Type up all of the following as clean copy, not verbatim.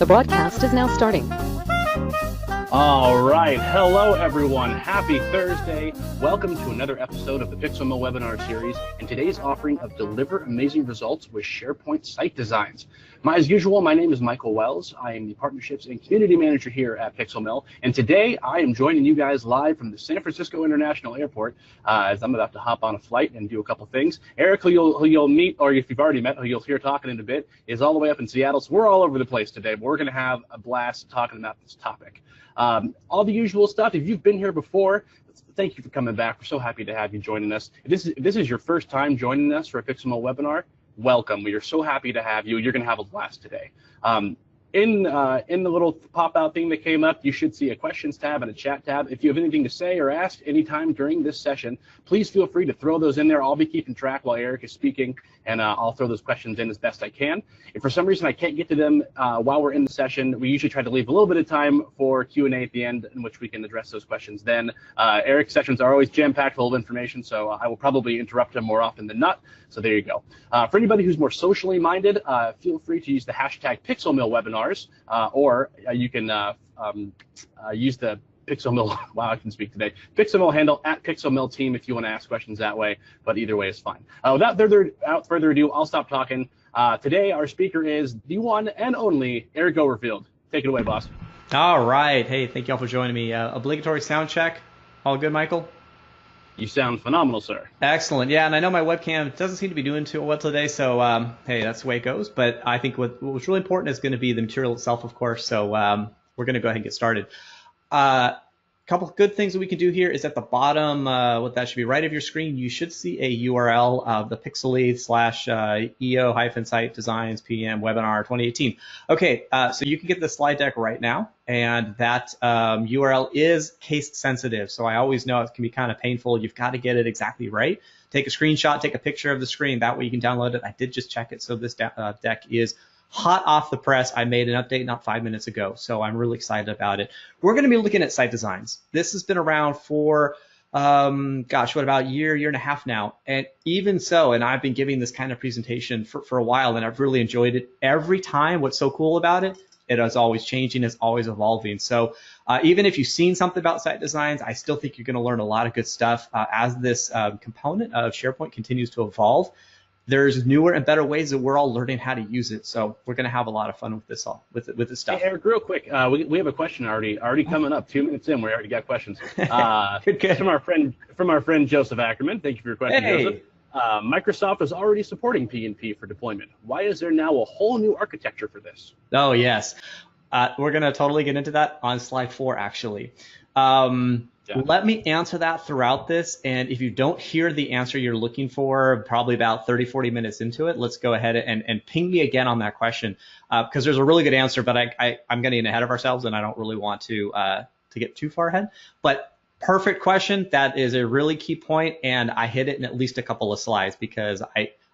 The broadcast is now starting. All right. Hello, everyone. Happy Thursday. Welcome to another episode of the PixelMill Webinar Series and today's offering of Deliver Amazing Results with SharePoint Site Designs. As usual, my name is Michael Wells. I am the Partnerships and Community Manager here at PixelMill. And today I am joining you guys live from the San Francisco International Airport as I'm about to hop on a flight and do a couple things. Eric, who you'll meet, or if you've already met, who you'll hear talking in a bit, is all the way up in Seattle. So we're all over the place today, but we're going to have a blast talking about this topic. All the usual stuff. If you've been here before, thank you for coming back. We're so happy to have you joining us. If this is your first time joining us for a PixelMill webinar, welcome. We are so happy to have you. You're going to have a blast today. In the little pop-out thing that came up, you should see a questions tab and a chat tab. If you have anything to say or ask anytime during this session, please feel free to throw those in there. I'll be keeping track while Eric is speaking, and I'll throw those questions in as best I can. If for some reason I can't get to them while we're in the session, we usually try to leave a little bit of time for Q&A at the end in which we can address those questions then. Eric's sessions are always jam-packed full of information, so I will probably interrupt him more often than not. So there you go. For anybody who's more socially minded, feel free to use the hashtag PixelMillWebinars, or you can use the PixelMill, wow, I can speak today, PixelMill handle at PixelMill team if you want to ask questions that way, but either way is fine. Without further ado, I'll stop talking. Today, our speaker is the one and only Eric Overfield. Take it away, boss. All right. Hey, thank you all for joining me. Obligatory sound check. All good, Michael? You sound phenomenal, sir. Excellent. Yeah, and I know my webcam doesn't seem to be doing too well today, so hey, that's the way it goes. But I think what's really important is going to be the material itself, of course. So we're going to go ahead and get started. Couple of good things that we can do here is at the bottom, what that should be right of your screen, you should see a URL of the Pixely/EO-Site Designs PM Webinar 2018. Okay, so you can get the slide deck right now, and that URL is case sensitive. So I always know it can be kind of painful. You've got to get it exactly right. Take a screenshot, take a picture of the screen. That way you can download it. I did just check it. So this deck is hot off the press. I made an update not 5 minutes ago, so I'm really excited about it. We're going to be looking at site designs. This has been around for, gosh, what about a year and a half now? And even so, and I've been giving this kind of presentation for a while, and I've really enjoyed it. Every time, what's so cool about it, it is always changing, it's always evolving. So even if you've seen something about site designs, I still think you're going to learn a lot of good stuff as this component of SharePoint continues to evolve. There's newer and better ways that we're all learning how to use it, so we're going to have a lot of fun with this with this stuff. Hey, Eric, real quick, we have a question already coming up. 2 minutes in, we already got questions. Good. From our friend Joseph Ackerman. Thank you for your question, hey. Joseph. Microsoft is already supporting PnP for deployment. Why is there now a whole new architecture for this? Oh yes, we're going to totally get into that on slide 4, actually. Let me answer that throughout this, and if you don't hear the answer you're looking for probably about 30-40 minutes into it, let's go ahead and ping me again on that question, because there's a really good answer, but I'm getting ahead of ourselves, and I don't really want to get too far ahead. But perfect question. That is a really key point, and I hit it in at least a couple of slides because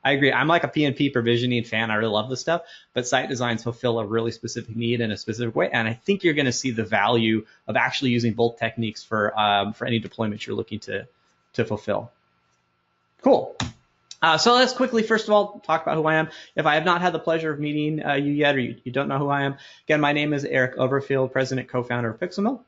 I agree. I'm like a PnP provisioning fan. I really love this stuff, but site designs fulfill a really specific need in a specific way. And I think you're going to see the value of actually using both techniques for any deployment you're looking to fulfill. Cool. So let's quickly, first of all, talk about who I am. If I have not had the pleasure of meeting you yet, or you don't know who I am, again, my name is Eric Overfield, President, Co-founder of PixelMill.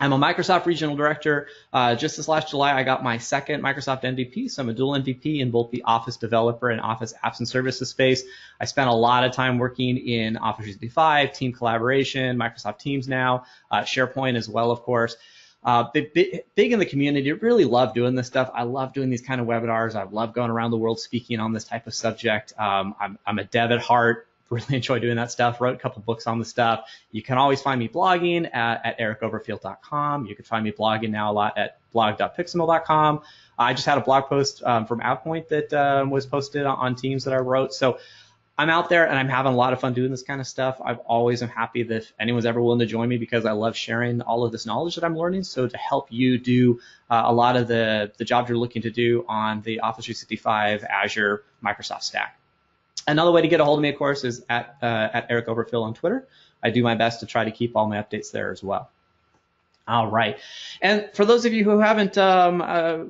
I'm a Microsoft Regional Director. Just this last July, I got my second Microsoft MVP, so I'm a dual MVP in both the Office Developer and Office Apps and Services space. I spent a lot of time working in Office 365, team collaboration, Microsoft Teams now, SharePoint as well, of course. Big in the community. I really love doing this stuff. I love doing these kind of webinars. I love going around the world speaking on this type of subject. I'm a dev at heart. Really enjoy doing that stuff. Wrote a couple books on the stuff. You can always find me blogging at ericoverfield.com. You can find me blogging now a lot at blog.pixelmill.com. I just had a blog post from Outpoint that was posted on Teams that I wrote. So I'm out there and I'm having a lot of fun doing this kind of stuff. I've always am happy that if anyone's ever willing to join me because I love sharing all of this knowledge that I'm learning. So to help you do a lot of the jobs you're looking to do on the Office 365, Azure, Microsoft stack. Another way to get a hold of me, of course, is at Eric Overfield on Twitter. I do my best to try to keep all my updates there as well. All right. And for those of you who haven't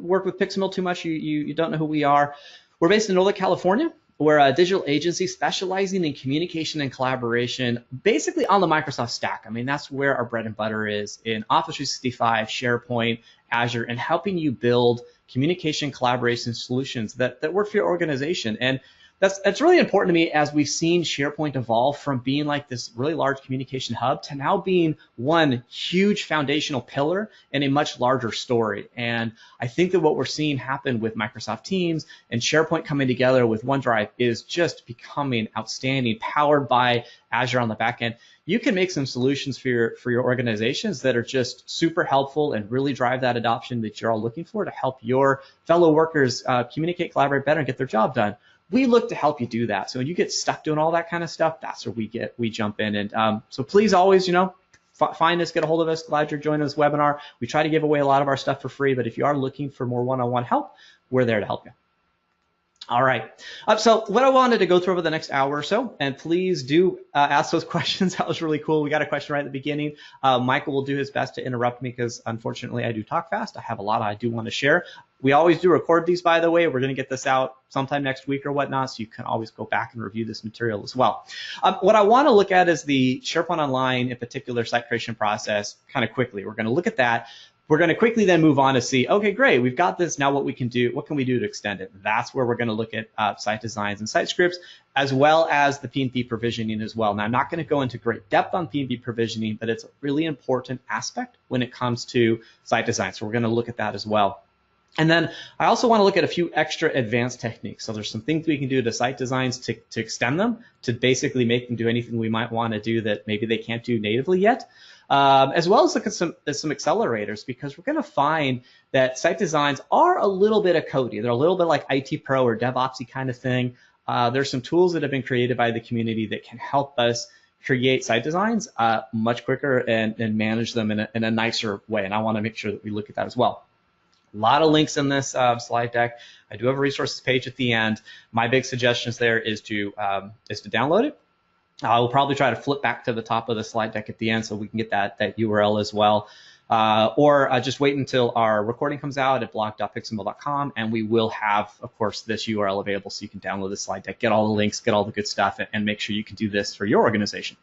worked with PixelMill too much, you don't know who we are. We're based in Northern California. We're a digital agency specializing in communication and collaboration, basically on the Microsoft stack. I mean, that's where our bread and butter is in Office 365, SharePoint, Azure, and helping you build communication collaboration solutions that work for your organization. And that's really important to me as we've seen SharePoint evolve from being like this really large communication hub to now being one huge foundational pillar in a much larger story. And I think that what we're seeing happen with Microsoft Teams and SharePoint coming together with OneDrive is just becoming outstanding, powered by Azure on the back end. You can make some solutions for your organizations that are just super helpful and really drive that adoption that you're all looking for to help your fellow workers communicate, collaborate better, and get their job done. We look to help you do that. So when you get stuck doing all that kind of stuff, that's where we jump in. And so please always, find us, get a hold of us. Glad you're joining this webinar. We try to give away a lot of our stuff for free, but if you are looking for more one-on-one help, we're there to help you. All right. So what I wanted to go through over the next hour or so, and please do ask those questions. That was really cool. We got a question right at the beginning. Michael will do his best to interrupt me because unfortunately I do talk fast. I have a lot I do want to share. We always do record these, by the way. We're going to get this out sometime next week or whatnot, so you can always go back and review this material as well. What I want to look at is the SharePoint Online, in particular, site creation process kind of quickly. We're going to look at that. We're going to quickly then move on to see, okay, great, we've got this. Now what we can do, what can we do to extend it? That's where we're going to look at site designs and site scripts, as well as the P&P provisioning as well. Now, I'm not going to go into great depth on P&P provisioning, but it's a really important aspect when it comes to site design. So we're going to look at that as well. And then I also want to look at a few extra advanced techniques. So there's some things we can do to site designs to extend them, to basically make them do anything we might want to do that maybe they can't do natively yet. As well as look at some accelerators, because we're going to find that site designs are a little bit of codey. They're a little bit like IT Pro or DevOpsy kind of thing. There's some tools that have been created by the community that can help us create site designs much quicker and manage them in a nicer way. And I want to make sure that we look at that as well. A lot of links in this slide deck. I do have a resources page at the end. My big suggestions there is to download it. I will probably try to flip back to the top of the slide deck at the end so we can get that URL as well. Or just wait until our recording comes out at blog.pixelmill.com, and we will have, of course, this URL available so you can download the slide deck, get all the links, get all the good stuff, and make sure you can do this for your organization.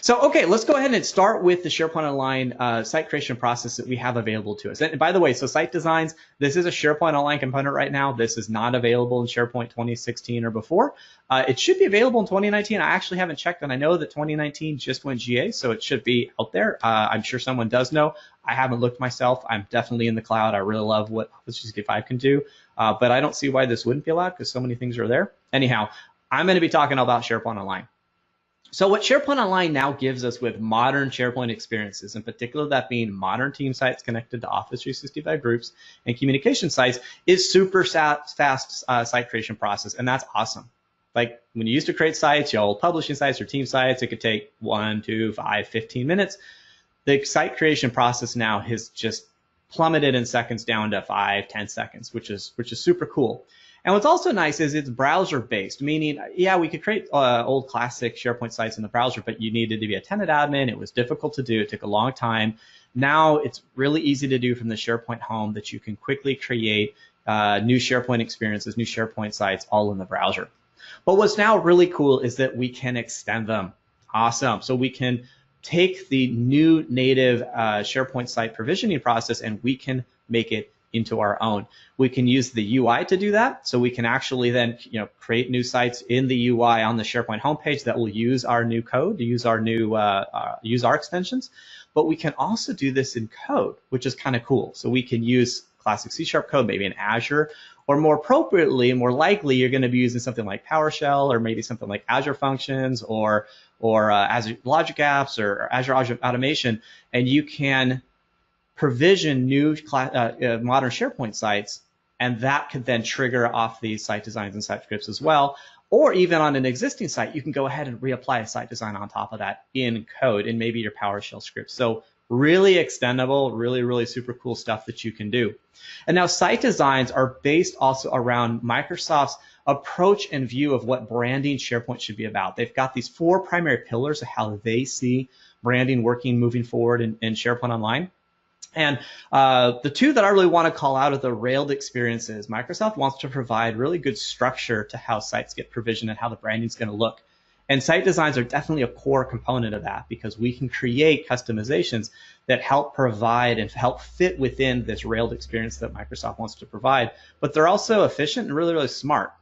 So, okay, let's go ahead and start with the SharePoint Online site creation process that we have available to us. And by the way, so site designs, this is a SharePoint Online component right now. This is not available in SharePoint 2016 or before. It should be available in 2019. I actually haven't checked, and I know that 2019 just went GA, so it should be out there. I'm sure someone does know. I haven't looked myself. I'm definitely in the cloud. I really love what Office 365 can do, but I don't see why this wouldn't be allowed because so many things are there. Anyhow, I'm going to be talking about SharePoint Online. So what SharePoint Online now gives us with modern SharePoint experiences, in particular that being modern team sites connected to Office 365 groups and communication sites, is super fast site creation process, and that's awesome. Like when you used to create sites, your old publishing sites or team sites, it could take 1, 2, 5, 15 minutes. The site creation process now has just plummeted in seconds down to 5, 10 seconds, which is super cool. And what's also nice is it's browser-based, meaning, yeah, we could create old classic SharePoint sites in the browser, but you needed to be a tenant admin. It was difficult to do. It took a long time. Now it's really easy to do from the SharePoint home that you can quickly create new SharePoint experiences, new SharePoint sites all in the browser. But what's now really cool is that we can extend them. Awesome. So we can take the new native SharePoint site provisioning process and we can make it into our own. We can use the UI to do that. So we can actually then create new sites in the UI on the SharePoint homepage that will use our new code, use our new use our extensions. But we can also do this in code, which is kind of cool. So we can use classic C# code, maybe in Azure, or more appropriately, more likely, you're going to be using something like PowerShell or maybe something like Azure Functions or Azure Logic Apps or Azure Automation, and you can provision new modern SharePoint sites, and that could then trigger off these site designs and site scripts as well. Or even on an existing site, you can go ahead and reapply a site design on top of that in code in maybe your PowerShell script. So really extendable, really super cool stuff that you can do. And now site designs are based also around Microsoft's approach and view of what branding SharePoint should be about. They've got these 4 primary pillars of how they see branding working moving forward in SharePoint Online. And the two that I really want to call out are the railed experiences. Microsoft wants to provide really good structure to how sites get provisioned and how the branding is going to look. And site designs are definitely a core component of that, because we can create customizations that help provide and help fit within this railed experience that Microsoft wants to provide. But they're also efficient and really, really smart.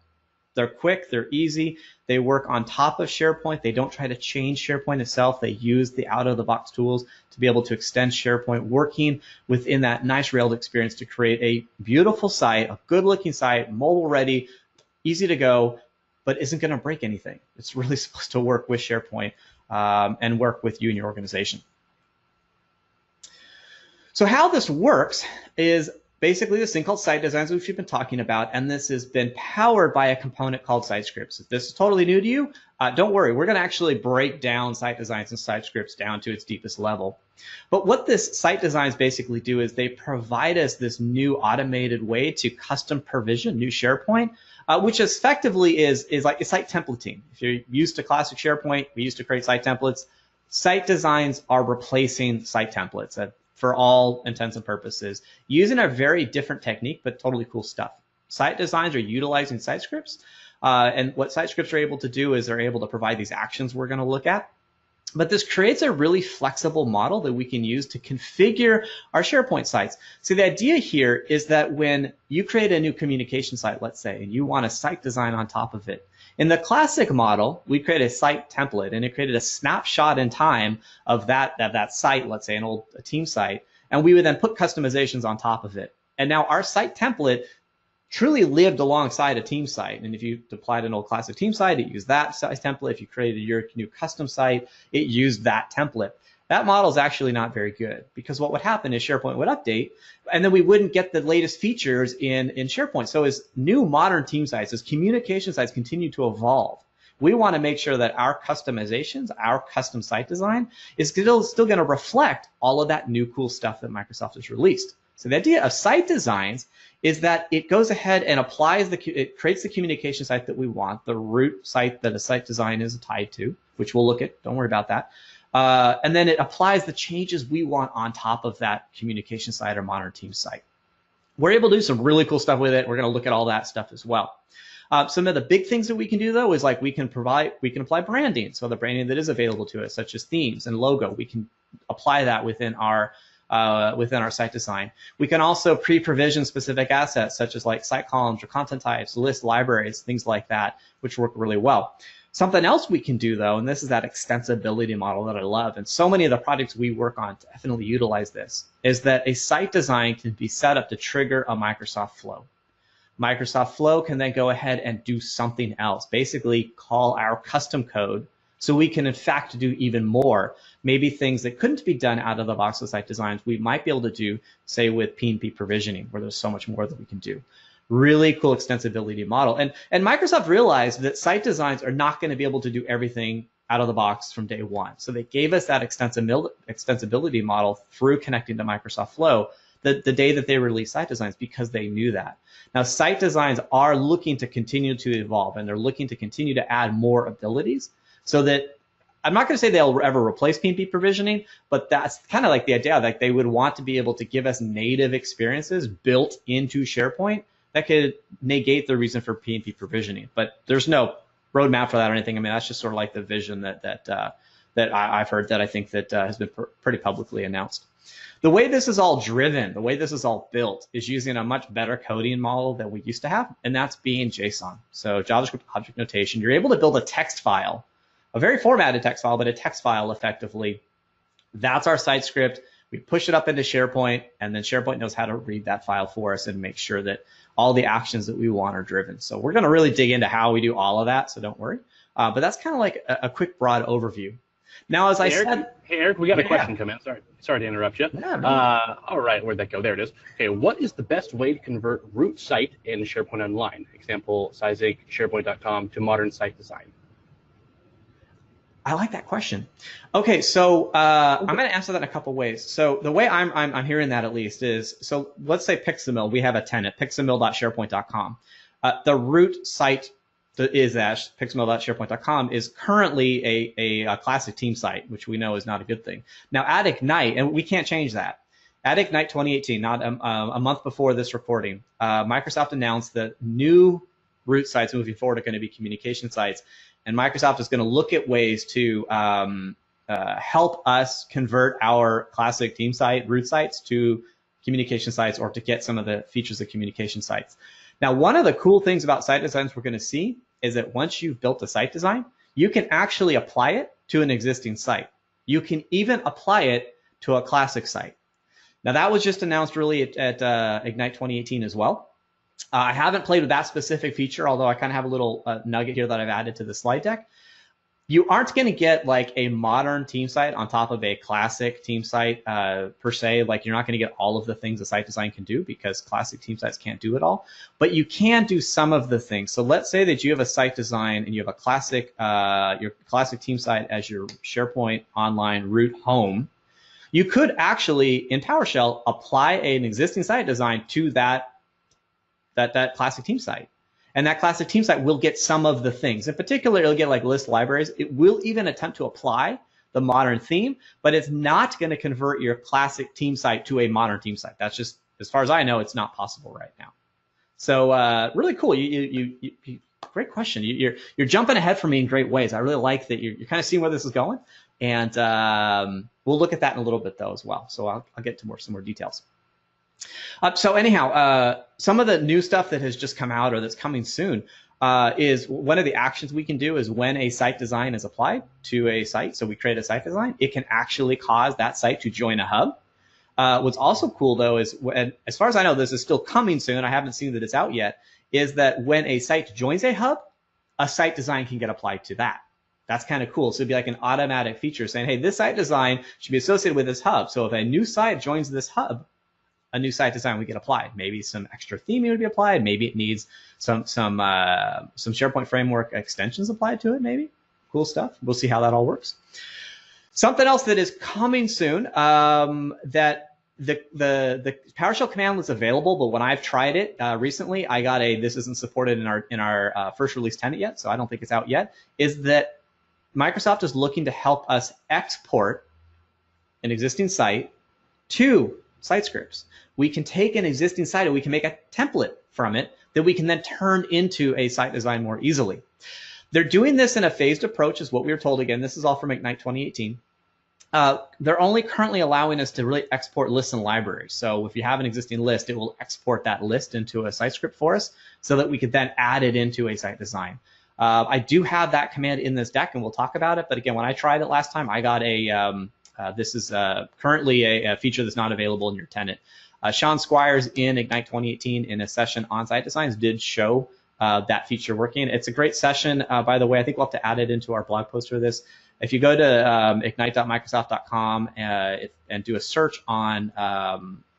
They're quick, they're easy, they work on top of SharePoint. They don't try to change SharePoint itself. They use the out-of-the-box tools to be able to extend SharePoint, working within that nice railed experience to create a beautiful site, a good-looking site, mobile-ready, easy to go, but isn't going to break anything. It's really supposed to work with SharePoint and work with you and your organization. So how this works is basically this thing called Site Designs, which we've been talking about, and this has been powered by a component called Site Scripts. If this is totally new to you, don't worry. We're going to actually break down Site Designs and Site Scripts down to its deepest level. But what this Site Designs basically do is they provide us this new automated way to custom provision new SharePoint, which effectively is like site templating. If you're used to classic SharePoint, we used to create site templates. Site Designs are replacing site templates for all intents and purposes, using a very different technique, but totally cool stuff. Site Designs are utilizing Site Scripts, and what Site Scripts are able to do is they're able to provide these actions we're going to look at. But this creates a really flexible model that we can use to configure our SharePoint sites. So the idea here is that when you create a new communication site, let's say, and you want a site design on top of it, in the classic model, we create a site template, and it created a snapshot in time of that site, let's say a team site, and we would then put customizations on top of it. And now our site template truly lived alongside a team site. And if you applied an old classic team site, it used that size template. If you created your new custom site, it used that template. That model is actually not very good, because what would happen is SharePoint would update, and then we wouldn't get the latest features in SharePoint. So as new modern team sites, as communication sites continue to evolve, we want to make sure that our customizations, our custom site design is still going to reflect all of that new cool stuff that Microsoft has released. So the idea of Site Designs is that it goes ahead and applies it creates the communication site that we want, the root site that a site design is tied to, which we'll look at, don't worry about that. And then it applies the changes we want on top of that communication site or modern team site. We're able to do some really cool stuff with it. We're going to look at all that stuff as well. Some of the big things that we can do, though, is like we can apply branding. So the branding that is available to us, such as themes and logo, we can apply that within our site design. We can also pre-provision specific assets, such as like site columns or content types, list libraries, things like that, which work really well. Something else we can do, though, and this is that extensibility model that I love, and so many of the projects we work on definitely utilize this, is that a site design can be set up to trigger a Microsoft flow. Microsoft Flow can then go ahead and do something else, basically call our custom code, so we can in fact do even more. Maybe things that couldn't be done out of the box with site designs, we might be able to do, say, with P&P provisioning, where there's so much more that we can do. Really cool extensibility model. And Microsoft realized that site designs are not going to be able to do everything out of the box from day one. So they gave us that extensibility model through connecting to Microsoft Flow the day that they released site designs, because they knew that. Now, site designs are looking to continue to evolve, and they're looking to continue to add more abilities, so that I'm not going to say they'll ever replace P&P provisioning, but that's kind of like the idea, like they would want to be able to give us native experiences built into SharePoint that could negate the reason for P&P provisioning. But there's no roadmap for that or anything. I mean, that's just sort of like the vision that I've heard, that I think that has been pretty publicly announced. The way this is all driven, the way this is all built, is using a much better coding model that we used to have, and that's being JSON. So JavaScript Object Notation, you're able to build a text file, a very formatted text file, but a text file effectively. That's our site script. We push it up into SharePoint, and then SharePoint knows how to read that file for us and make sure that all the actions that we want are driven. So we're going to really dig into how we do all of that, so don't worry. But that's kind of like a quick, broad overview. Now, as I said... Hey, Eric, we got a question come in. Sorry to interrupt you. Yeah, all right, where'd that go? There it is. Okay, what is the best way to convert root site in SharePoint Online? Example, Sizig, SharePoint.com to modern site design. I like that question. Okay, so I'm going to answer that in a couple ways. So the way I'm hearing that, at least, is, so let's say PixelMill. We have a tenant, pixelmill.sharepoint.com. The root site is pixelmill.sharepoint.com is currently a classic team site, which we know is not a good thing. Now, at Ignite, and we can't change that. At Ignite 2018, not a month before this recording, Microsoft announced that new root sites moving forward are going to be communication sites, and Microsoft is going to look at ways to help us convert our classic team site root sites to communication sites, or to get some of the features of communication sites. Now, one of the cool things about site designs we're going to see is that once you've built a site design, you can actually apply it to an existing site. You can even apply it to a classic site. Now, that was just announced really at Ignite 2018 as well. I haven't played with that specific feature, although I kind of have a little nugget here that I've added to the slide deck. You aren't going to get like a modern team site on top of a classic team site per se. Like, you're not going to get all of the things a site design can do, because classic team sites can't do it all. But you can do some of the things. So let's say that you have a site design and you have a classic, your classic team site as your SharePoint Online root home. You could actually, in PowerShell, apply an existing site design to that classic team site. And that classic team site will get some of the things. In particular, it'll get like list libraries. It will even attempt to apply the modern theme, but it's not going to convert your classic team site to a modern team site. That's just, as far as I know, it's not possible right now. So really cool. Great question. You're jumping ahead for me in great ways. I really like that you're kind of seeing where this is going. And we'll look at that in a little bit, though, as well. So I'll get to some more details. So anyhow, some of the new stuff that has just come out, or that's coming soon, is one of the actions we can do is when a site design is applied to a site, so we create a site design, it can actually cause that site to join a hub. What's also cool, though, is, as far as I know, this is still coming soon, I haven't seen that it's out yet, is that when a site joins a hub, a site design can get applied to that. That's kind of cool. So it'd be like an automatic feature saying, hey, this site design should be associated with this hub. So if a new site joins this hub, a new site design would get applied. Maybe some extra theming would be applied. Maybe it needs some SharePoint framework extensions applied to it. Maybe cool stuff. We'll see how that all works. Something else that is coming soon, that the PowerShell command was available, but when I've tried it recently, I got this isn't supported in our first release tenant yet, so I don't think it's out yet. Is that Microsoft is looking to help us export an existing site to site scripts. We can take an existing site and we can make a template from it that we can then turn into a site design more easily. They're doing this in a phased approach, is what we were told. Again, this is all from Ignite 2018. They're only currently allowing us to really export lists and libraries. So if you have an existing list, it will export that list into a site script for us so that we could then add it into a site design. I do have that command in this deck, and we'll talk about it. But again, when I tried it last time, I got this is currently a feature that's not available in your tenant. Sean Squires in Ignite 2018 in a session on site designs did show that feature working. It's a great session, by the way. I think we'll have to add it into our blog post for this. If you go to ignite.microsoft.com and do a search on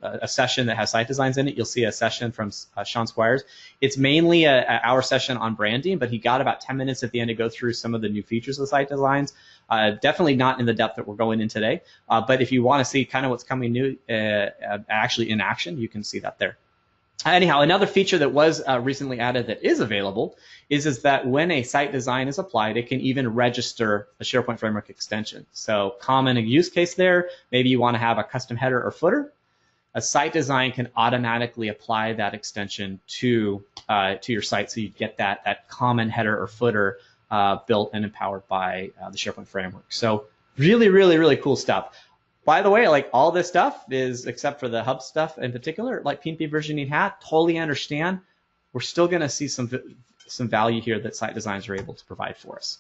a session that has site designs in it, you'll see a session from Sean Squires. It's mainly our session on branding, but he got about 10 minutes at the end to go through some of the new features of site designs. Definitely not in the depth that we're going in today, but if you want to see kind of what's coming new actually in action, you can see that there. Anyhow, another feature that was recently added that is available is that when a site design is applied, it can even register a SharePoint Framework extension. So common use case there, maybe you want to have a custom header or footer. A site design can automatically apply that extension to your site, so you get that common header or footer built and empowered by the SharePoint Framework. So really, really, really cool stuff. By the way, like all this stuff is, except for the hub stuff in particular, like PNP versioning hat, totally understand. We're still going to see some value here that site designs are able to provide for us.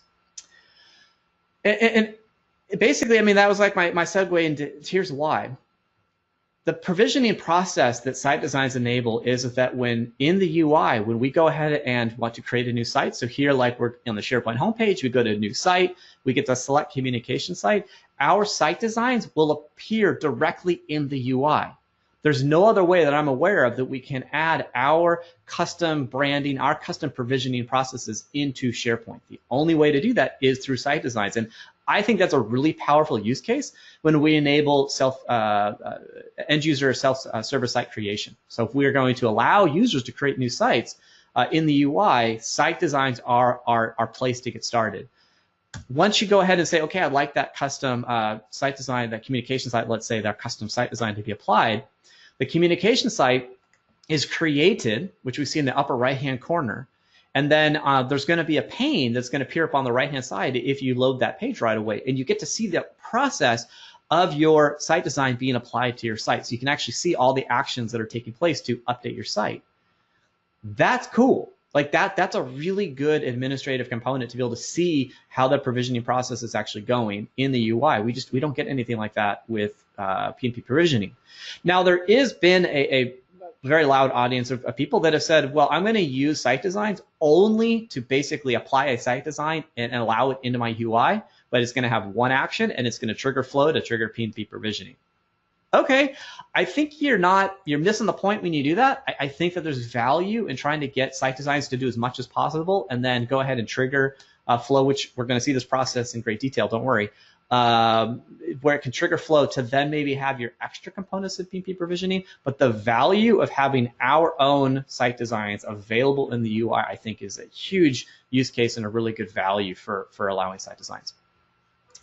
And basically, I mean, that was like my segue into here's why. The provisioning process that site designs enable is that when in the UI, when we go ahead and want to create a new site, so here like we're on the SharePoint homepage, we go to a new site, we get to select communication site, our site designs will appear directly in the UI. There's no other way that I'm aware of that we can add our custom branding, our custom provisioning processes into SharePoint. The only way to do that is through site designs. And I think that's a really powerful use case when we enable end-user self-server site creation. So if we are going to allow users to create new sites in the UI, site designs are our place to get started. Once you go ahead and say, okay, I'd like that custom site design, that communication site, let's say that custom site design to be applied, the communication site is created, which we see in the upper right-hand corner. And then there's going to be a pane that's going to appear up on the right-hand side if you load that page right away. And you get to see the process of your site design being applied to your site. So you can actually see all the actions that are taking place to update your site. That's cool. Like that's a really good administrative component to be able to see how the provisioning process is actually going in the UI. We don't get anything like that with P&P provisioning. Now there has been a very loud audience of people that have said, well, I'm going to use site designs only to basically apply a site design and allow it into my UI, but it's going to have one action and it's going to trigger flow to trigger P&P provisioning. Okay, I think you're missing the point when you do that. I think that there's value in trying to get site designs to do as much as possible and then go ahead and trigger flow, which we're going to see this process in great detail, don't worry, where it can trigger flow to then maybe have your extra components of P&P provisioning. But the value of having our own site designs available in the UI, I think, is a huge use case and a really good value for allowing site designs.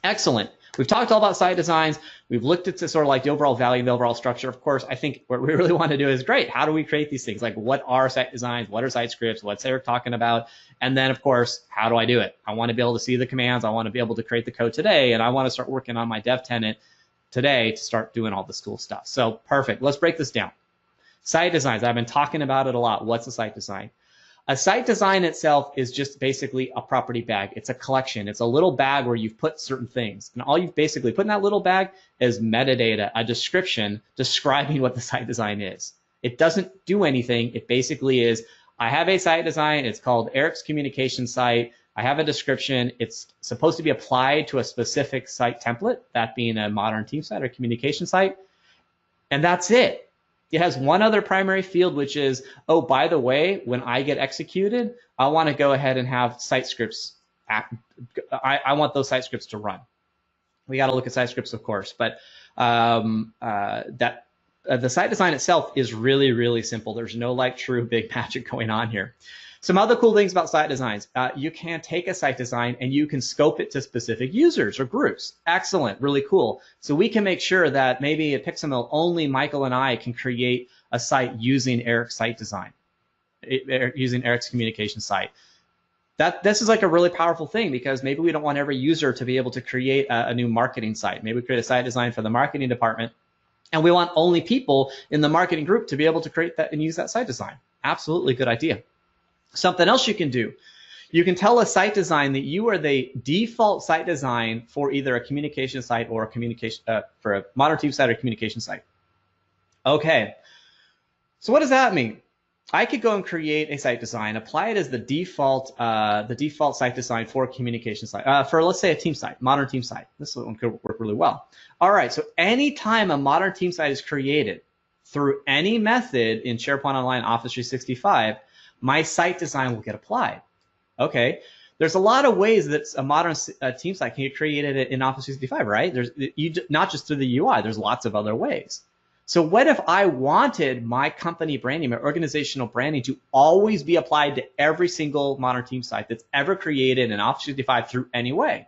Excellent. We've talked all about site designs. We've looked at sort of like the overall value, the overall structure. Of course, I think what we really want to do is great. How do we create these things? Like, what are site designs? What are site scripts? What's Eric talking about? And then, of course, how do I do it? I want to be able to see the commands. I want to be able to create the code today. And I want to start working on my dev tenant today to start doing all this cool stuff. So perfect. Let's break this down. Site designs. I've been talking about it a lot. What's a site design? A site design itself is just basically a property bag. It's a collection. It's a little bag where you've put certain things. And all you've basically put in that little bag is metadata, a description describing what the site design is. It doesn't do anything. It basically is, I have a site design. It's called Eric's Communication Site. I have a description. It's supposed to be applied to a specific site template, that being a modern team site or communication site. And that's it. It has one other primary field, which is, oh, by the way, when I get executed, I want to go ahead and have site scripts. I want those site scripts to run. We got to look at site scripts, of course, but the site design itself is really, really simple. There's no like true big magic going on here. Some other cool things about site designs. You can take a site design and you can scope it to specific users or groups. Excellent, really cool. So we can make sure that maybe at PixelMill, only Michael and I can create a site using Eric's site design, using Eric's communication site. This is like a really powerful thing because maybe we don't want every user to be able to create a new marketing site. Maybe we create a site design for the marketing department and we want only people in the marketing group to be able to create that and use that site design. Absolutely good idea. Something else you can do, you can tell a site design that you are the default site design for either a communication site or a communication for a modern team site or communication site. Okay, so what does that mean? I could go and create a site design, apply it as the default site design for a communication site, for let's say a team site, modern team site. This one could work really well. All right, so anytime a modern team site is created through any method in SharePoint Online Office 365, my site design will get applied. Okay, there's a lot of ways that a modern team site can get created in Office 365, right? Not just through the UI, there's lots of other ways. So what if I wanted my company branding, my organizational branding to always be applied to every single modern team site that's ever created in Office 365 through any way?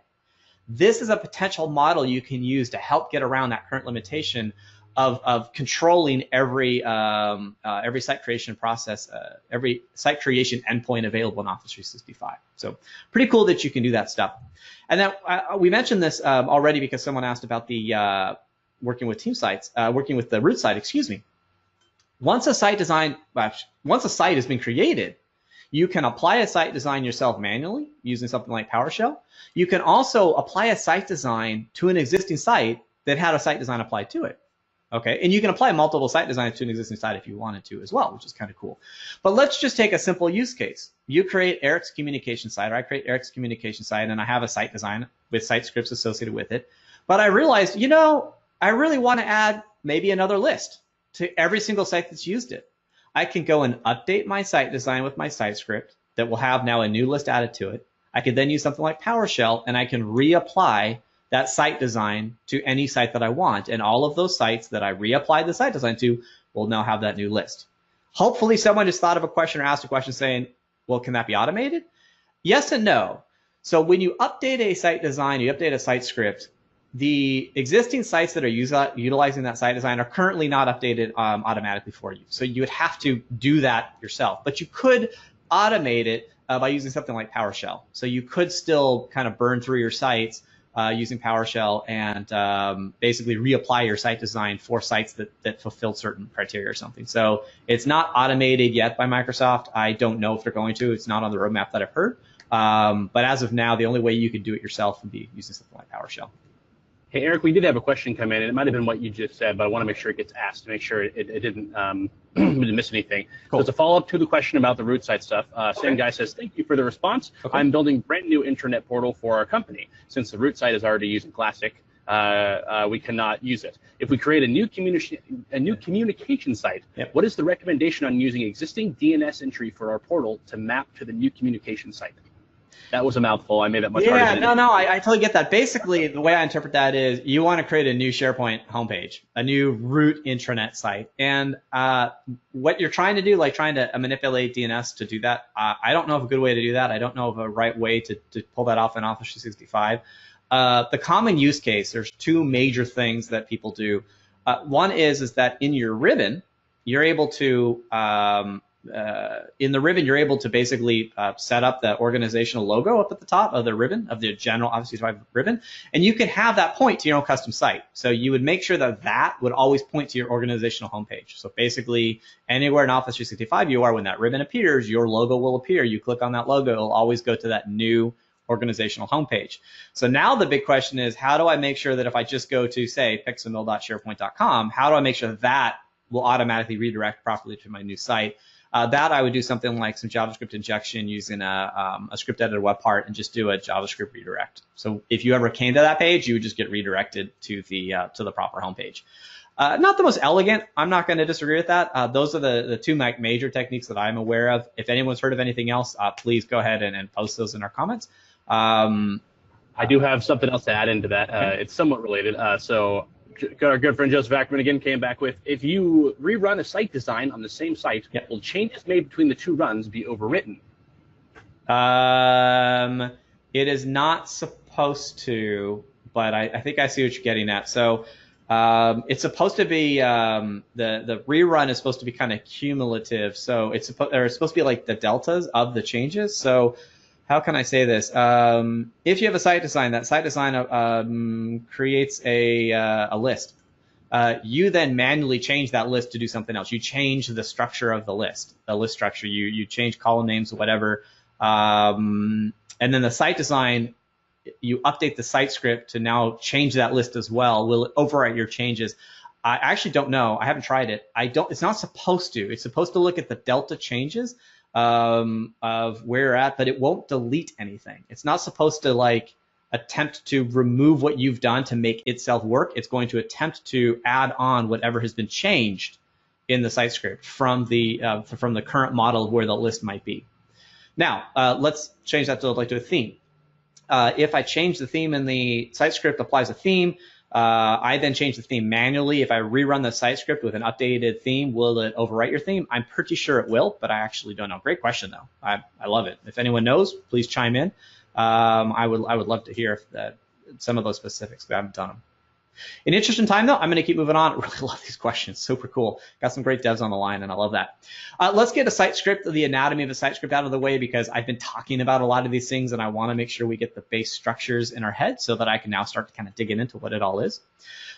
This is a potential model you can use to help get around that current limitation of controlling every site creation process, every site creation endpoint available in Office 365. So pretty cool that you can do that stuff. And then we mentioned this already because someone asked about the working with team sites, working with the root site, excuse me. Once a site has been created, you can apply a site design yourself manually using something like PowerShell. You can also apply a site design to an existing site that had a site design applied to it. Okay, and you can apply multiple site designs to an existing site if you wanted to as well, which is kind of cool. But let's just take a simple use case. You create Eric's communication site, or I create Eric's communication site, and I have a site design with site scripts associated with it. But I realized, you know, I really want to add maybe another list to every single site that's used it. I can go and update my site design with my site script that will have now a new list added to it. I could then use something like PowerShell, and I can reapply that site design to any site that I want. And all of those sites that I reapplied the site design to will now have that new list. Hopefully someone just thought of a question or asked a question saying, well, can that be automated? Yes and no. So when you update a site design, you update a site script, the existing sites that are utilizing that site design are currently not updated automatically for you. So you would have to do that yourself. But you could automate it by using something like PowerShell. So you could still kind of burn through your sites using PowerShell and basically reapply your site design for sites that fulfill certain criteria or something. So it's not automated yet by Microsoft. I don't know if they're going to. It's not on the roadmap that I've heard. But as of now, the only way you could do it yourself would be using something like PowerShell. Hey, Eric, we did have a question come in, and it might have been what you just said, but I want to make sure it gets asked to make sure it didn't miss anything. Cool. So it's a follow-up to the question about the root site stuff. Same guy says, thank you for the response. Okay. I'm building a brand new intranet portal for our company. Since the root site is already using Classic, we cannot use it. If we create a new communication site, yep, what is the recommendation on using existing DNS entry for our portal to map to the new communication site? That was a mouthful. I made that much harder. Yeah, no, I totally get that. Basically, the way I interpret that is you want to create a new SharePoint homepage, a new root intranet site. And what you're trying to do, like trying to manipulate DNS to do that, I don't know of a good way to do that. I don't know of a right way to pull that off in Office 365. The common use case, there's two major things that people do. One is that in your ribbon, you're able to in the ribbon, you're able to basically set up the organizational logo up at the top of the ribbon, of the general Office 365 ribbon, and you can have that point to your own custom site. So you would make sure that that would always point to your organizational homepage. So basically, anywhere in Office 365 you are, when that ribbon appears, your logo will appear. You click on that logo, it'll always go to that new organizational homepage. So now the big question is, how do I make sure that if I just go to, say, pixelmill.sharepoint.com, how do I make sure that will automatically redirect properly to my new site? That I would do something like some JavaScript injection using a script editor web part and just do a JavaScript redirect. So if you ever came to that page, you would just get redirected to the proper homepage. Not the most elegant. I'm not going to disagree with that. Those are the two major techniques that I'm aware of. If anyone's heard of anything else, please go ahead and post those in our comments. I do have something else to add into that. It's somewhat related. So our good friend Joseph Ackerman again came back with, if you rerun a site design on the same site, will changes made between the two runs be overwritten? It is not supposed to, but I think I see what you're getting at. So it's supposed to be, the rerun is supposed to be kind of cumulative. So it's supposed to be like the deltas of the changes. So how can I say this? If you have a site design, that site design creates a list. You then manually change that list to do something else. You change the structure of the list structure. You change column names or whatever. And then the site design, you update the site script to now change that list as well. Will it overwrite your changes? I actually don't know. I haven't tried it. It's not supposed to. It's supposed to look at the delta changes of where you're at, but it won't delete anything. It's not supposed to like attempt to remove what you've done to make itself work. It's going to attempt to add on whatever has been changed in the site script from the current model of where the list might be. Now, let's change that to a theme. If I change the theme and the site script applies a theme, I then change the theme manually. If I rerun the site script with an updated theme, will it overwrite your theme? I'm pretty sure it will, but I actually don't know. Great question, though. I love it. If anyone knows, please chime in. I would love to hear some of those specifics. I haven't done them. In interest in time, though, I'm going to keep moving on. I really love these questions. Super cool. Got some great devs on the line, and I love that. Let's get a site script, the anatomy of a site script out of the way, because I've been talking about a lot of these things, and I want to make sure we get the base structures in our head so that I can now start to kind of digging into what it all is.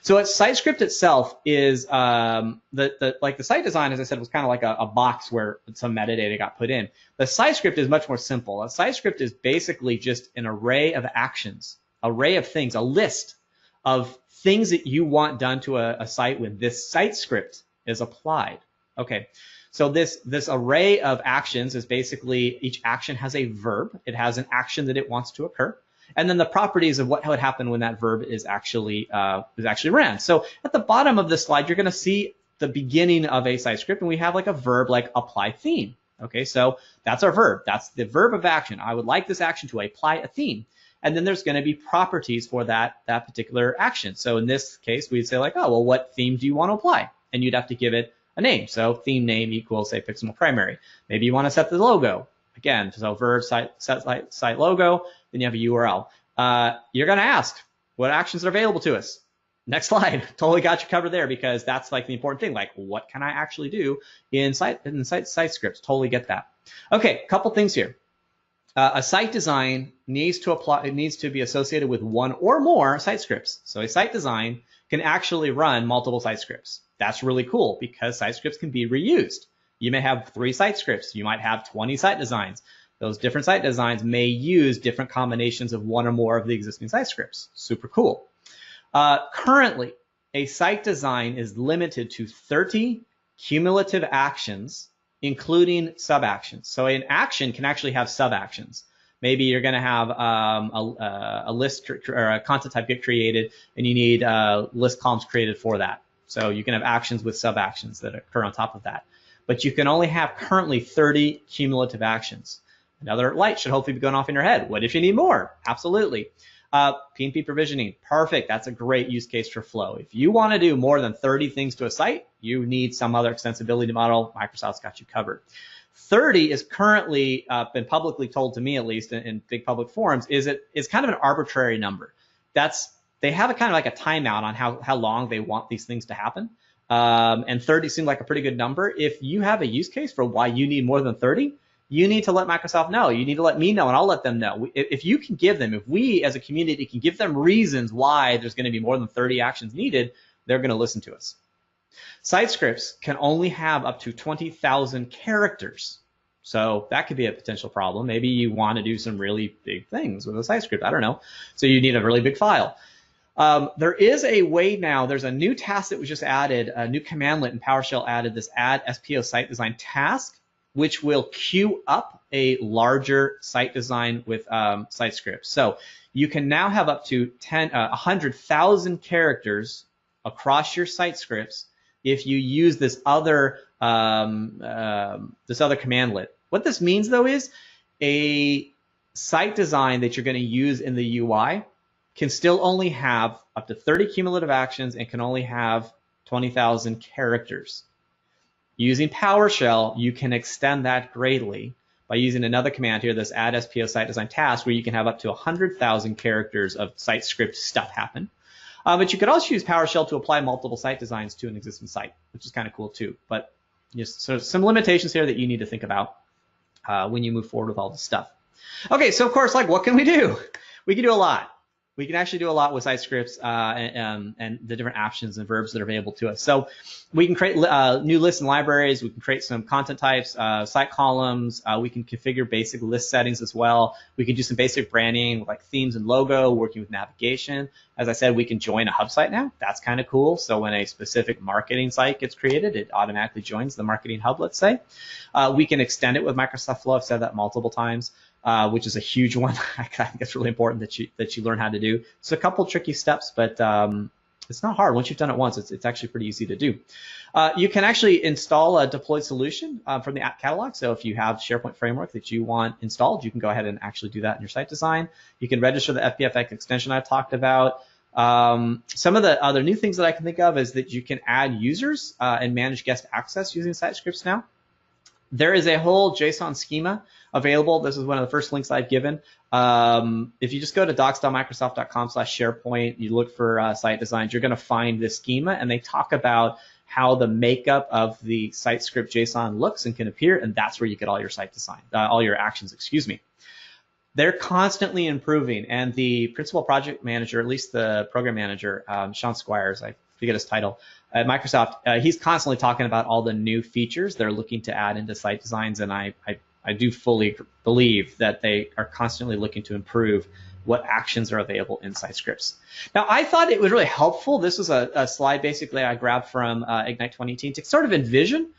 So a site script itself is like the site design, as I said, was kind of like a box where some metadata got put in. The site script is much more simple. A site script is basically just an array of actions, array of things, a list of things that you want done to a site when this site script is applied. Okay, so this array of actions is basically, each action has a verb. It has an action that it wants to occur, and then the properties of what would happen when that verb is actually ran. So at the bottom of this slide, you're going to see the beginning of a site script, and we have like a verb like apply theme. Okay, so that's our verb. That's the verb of action. I would like this action to apply a theme. And then there's going to be properties for that particular action. So in this case, we'd say like, oh, well, what theme do you want to apply? And you'd have to give it a name. So theme name equals, say, PixelMill primary. Maybe you want to set the logo. Again, so verb set site logo. then you have a URL. You're going to ask what actions are available to us. Next slide. Totally got you covered there, because that's like the important thing. Like, what can I actually do in site scripts? Totally get that. Okay, couple things here. A site design needs to be associated with one or more site scripts. So a site design can actually run multiple site scripts. That's really cool, because site scripts can be reused. You may have 3 site scripts. You might have 20 site designs. Those different site designs may use different combinations of one or more of the existing site scripts. Super cool. Currently, a site design is limited to 30 cumulative actions, including sub-actions. So an action can actually have sub-actions. Maybe you're going to have a list or a content type get created, and you need list columns created for that. So you can have actions with sub-actions that occur on top of that. But you can only have currently 30 cumulative actions. Another light should hopefully be going off in your head. What if you need more? Absolutely. P&P provisioning, perfect. That's a great use case for Flow. If you want to do more than 30 things to a site, you need some other extensibility model. Microsoft's got you covered. 30 is currently been publicly told to me, at least in big public forums, is kind of an arbitrary number. They have a kind of like a timeout on how long they want these things to happen. And 30 seemed like a pretty good number. If you have a use case for why you need more than 30, you need to let Microsoft know. You need to let me know, and I'll let them know. If you can give them, if we as a community can give them reasons why there's going to be more than 30 actions needed, they're going to listen to us. Site scripts can only have up to 20,000 characters. So that could be a potential problem. Maybe you want to do some really big things with a site script. I don't know. So you need a really big file. There is a way now. There's a new task that was just added, a new commandlet in PowerShell added this add SPO site design task, which will queue up a larger site design with site scripts. So you can now have up to 100,000 characters across your site scripts if you use this other commandlet. What this means, though, is a site design that you're going to use in the UI can still only have up to 30 cumulative actions and can only have 20,000 characters. Using PowerShell, you can extend that greatly by using another command here, this add SPO site design task, where you can have up to 100,000 characters of site script stuff happen. But you could also use PowerShell to apply multiple site designs to an existing site, which is kind of cool too. But just sort of some limitations here that you need to think about when you move forward with all this stuff. Okay, so of course, like, what can we do? We can do a lot. We can actually do a lot with site scripts and the different options and verbs that are available to us. So we can create new lists and libraries. We can create some content types, site columns. We can configure basic list settings as well. We can do some basic branding like themes and logo, working with navigation. As I said, we can join a hub site now. That's kind of cool. So when a specific marketing site gets created, it automatically joins the marketing hub, let's say. We can extend it with Microsoft Flow. I've said that multiple times. Which is a huge one. I think it's really important that you learn how to do. It's a couple tricky steps, but it's not hard. Once you've done it once, it's actually pretty easy to do. You can actually install a deployed solution from the app catalog. So if you have SharePoint framework that you want installed, you can go ahead and actually do that in your site design. You can register the FBFX extension I talked about. Some of the other new things that I can think of is that you can add users and manage guest access using site scripts now. There is a whole JSON schema available. This is one of the first links I've given. If you just go to docs.microsoft.com/SharePoint, you look for site designs, you're going to find this schema, and they talk about how the makeup of the site script JSON looks and can appear, and that's where you get all your site design, all your actions, excuse me. They're constantly improving, and the principal project manager, at least the program manager, Sean Squires, I forget his title, at Microsoft, he's constantly talking about all the new features they're looking to add into site designs, and I do fully believe that they are constantly looking to improve what actions are available in site scripts. Now, I thought it was really helpful. This was a slide basically I grabbed from Ignite 2018 to sort of envision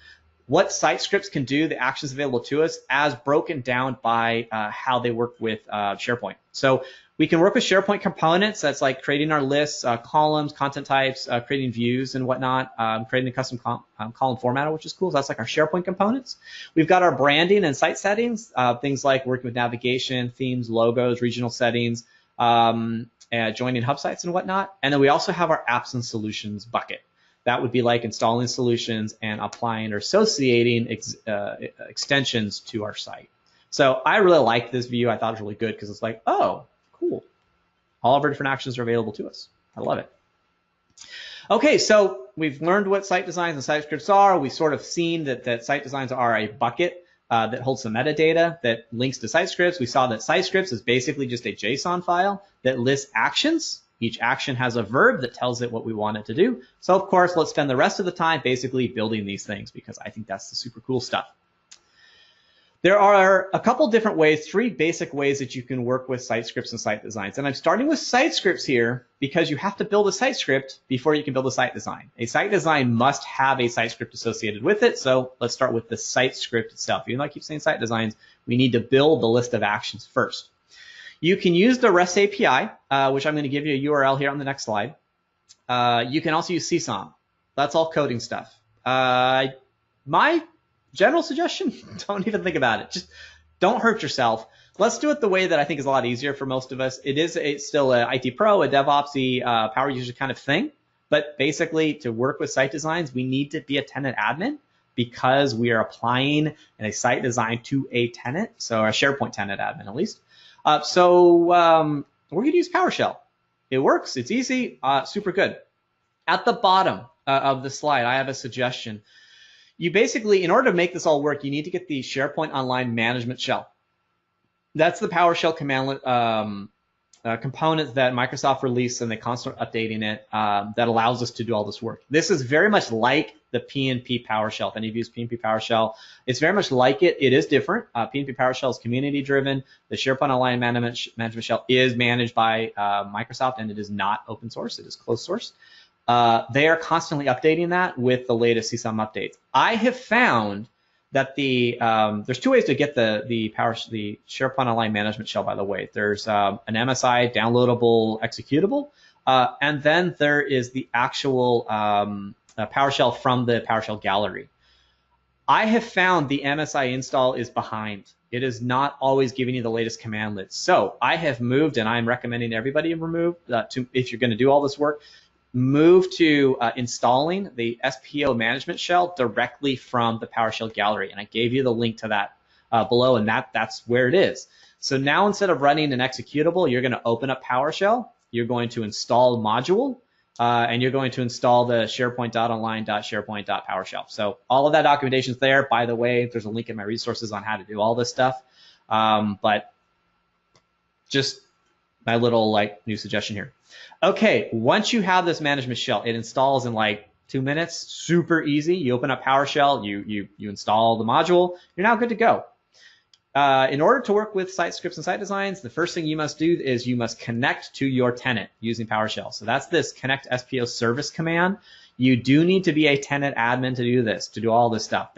what site scripts can do, the actions available to us, as broken down by how they work with SharePoint. So we can work with SharePoint components. That's like creating our lists, columns, content types, creating views and whatnot, creating a custom column formatter, which is cool. So that's like our SharePoint components. We've got our branding and site settings, things like working with navigation, themes, logos, regional settings, joining hub sites and whatnot. And then we also have our apps and solutions bucket. That would be like installing solutions and applying or associating extensions to our site. So I really like this view. I thought it was really good because it's like, oh, cool. All of our different actions are available to us. I love it. Okay, so we've learned what site designs and site scripts are. We've sort of seen that site designs are a bucket that holds some metadata that links to site scripts. We saw that site scripts is basically just a JSON file that lists actions. Each action has a verb that tells it what we want it to do. So of course, let's spend the rest of the time basically building these things because I think that's the super cool stuff. There are a couple different ways, 3 basic ways that you can work with site scripts and site designs. And I'm starting with site scripts here because you have to build a site script before you can build a site design. A site design must have a site script associated with it. So let's start with the site script itself. Even though I keep saying site designs, we need to build the list of actions first. You can use the REST API, which I'm going to give you a URL here on the next slide. You can also use CSOM. That's all coding stuff. My general suggestion, don't even think about it. Just don't hurt yourself. Let's do it the way that I think is a lot easier for most of us. It's still an IT pro, a DevOpsy, power user kind of thing. But basically, to work with site designs, we need to be a tenant admin because we are applying a site design to a tenant, so a SharePoint tenant admin at least. We're going to use PowerShell. It works. It's easy. Super good. At the bottom of the slide, I have a suggestion. You basically, in order to make this all work, you need to get the SharePoint Online management shell. That's the PowerShell commandlet component that Microsoft released, and they constantly updating it that allows us to do all this work. This is very much like the PNP PowerShell. If any of you use PNP PowerShell, it's very much like it. It is different. PNP PowerShell is community driven. The SharePoint Online management shell is managed by Microsoft, and it is not open source. It is closed source. They are constantly updating that with the latest CSOM updates. I have found that there's 2 ways to get the SharePoint Online management shell, by the way. There's an MSI downloadable executable, and then there is the actual PowerShell from the PowerShell gallery. I have found the MSI install is behind. It is not always giving you the latest commandlets. So I have moved, and I'm recommending everybody remove if you're going to do all this work. Move to installing the SPO management shell directly from the PowerShell gallery. And I gave you the link to that below, and that's where it is. So now instead of running an executable, you're going to open up PowerShell. You're going to install module, and you're going to install the SharePoint.online.SharePoint.PowerShell. So all of that documentation is there. By the way, there's a link in my resources on how to do all this stuff. But just my little new suggestion here. Okay, once you have this management shell, it installs in 2 minutes, super easy. You open up PowerShell, you install the module, you're now good to go. In order to work with site scripts and site designs, the first thing you must do is you must connect to your tenant using PowerShell. So that's this connect SPO service command. You do need to be a tenant admin to do this, to do all this stuff.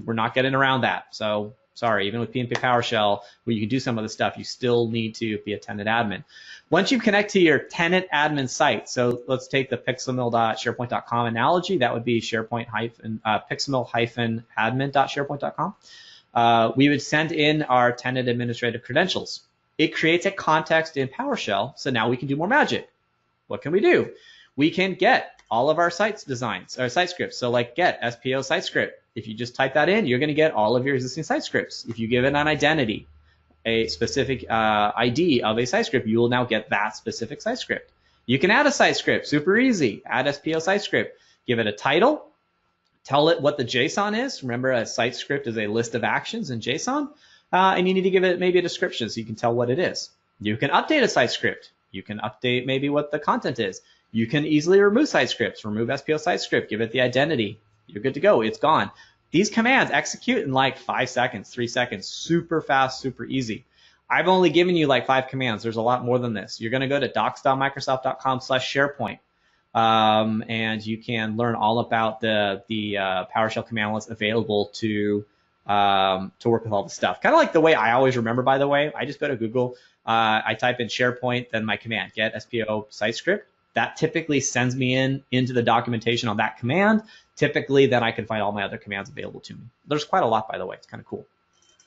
We're not getting around that. So sorry, even with PNP PowerShell, where you can do some of the stuff, you still need to be a tenant admin. Once you connect to your tenant admin site, so let's take the pixelmill.sharepoint.com analogy. That would be pixelmill-admin.sharepoint.com. We would send in our tenant administrative credentials. It creates a context in PowerShell, so now we can do more magic. What can we do? We can get all of our site designs, or site scripts. So get SPO site script. If you just type that in, you're going to get all of your existing site scripts. If you give it an identity, a specific ID of a site script, you will now get that specific site script. You can add a site script, super easy. Add SPO site script. Give it a title. Tell it what the JSON is. Remember, a site script is a list of actions in JSON. And you need to give it maybe a description so you can tell what it is. You can update a site script. You can update maybe what the content is. You can easily remove site scripts. Remove SPO site script. Give it the identity. You're good to go. It's gone. These commands execute in 5 seconds, 3 seconds, super fast, super easy. I've only given you 5 commands. There's a lot more than this. You're going to go to docs.microsoft.com/SharePoint, and you can learn all about the PowerShell commandlets available to work with all the stuff. Kind of like the way I always remember, by the way. I just go to Google, I type in SharePoint, then my command, get SPO site script. That typically sends me into the documentation on that command. Typically, then I can find all my other commands available to me. There's quite a lot, by the way. It's kind of cool.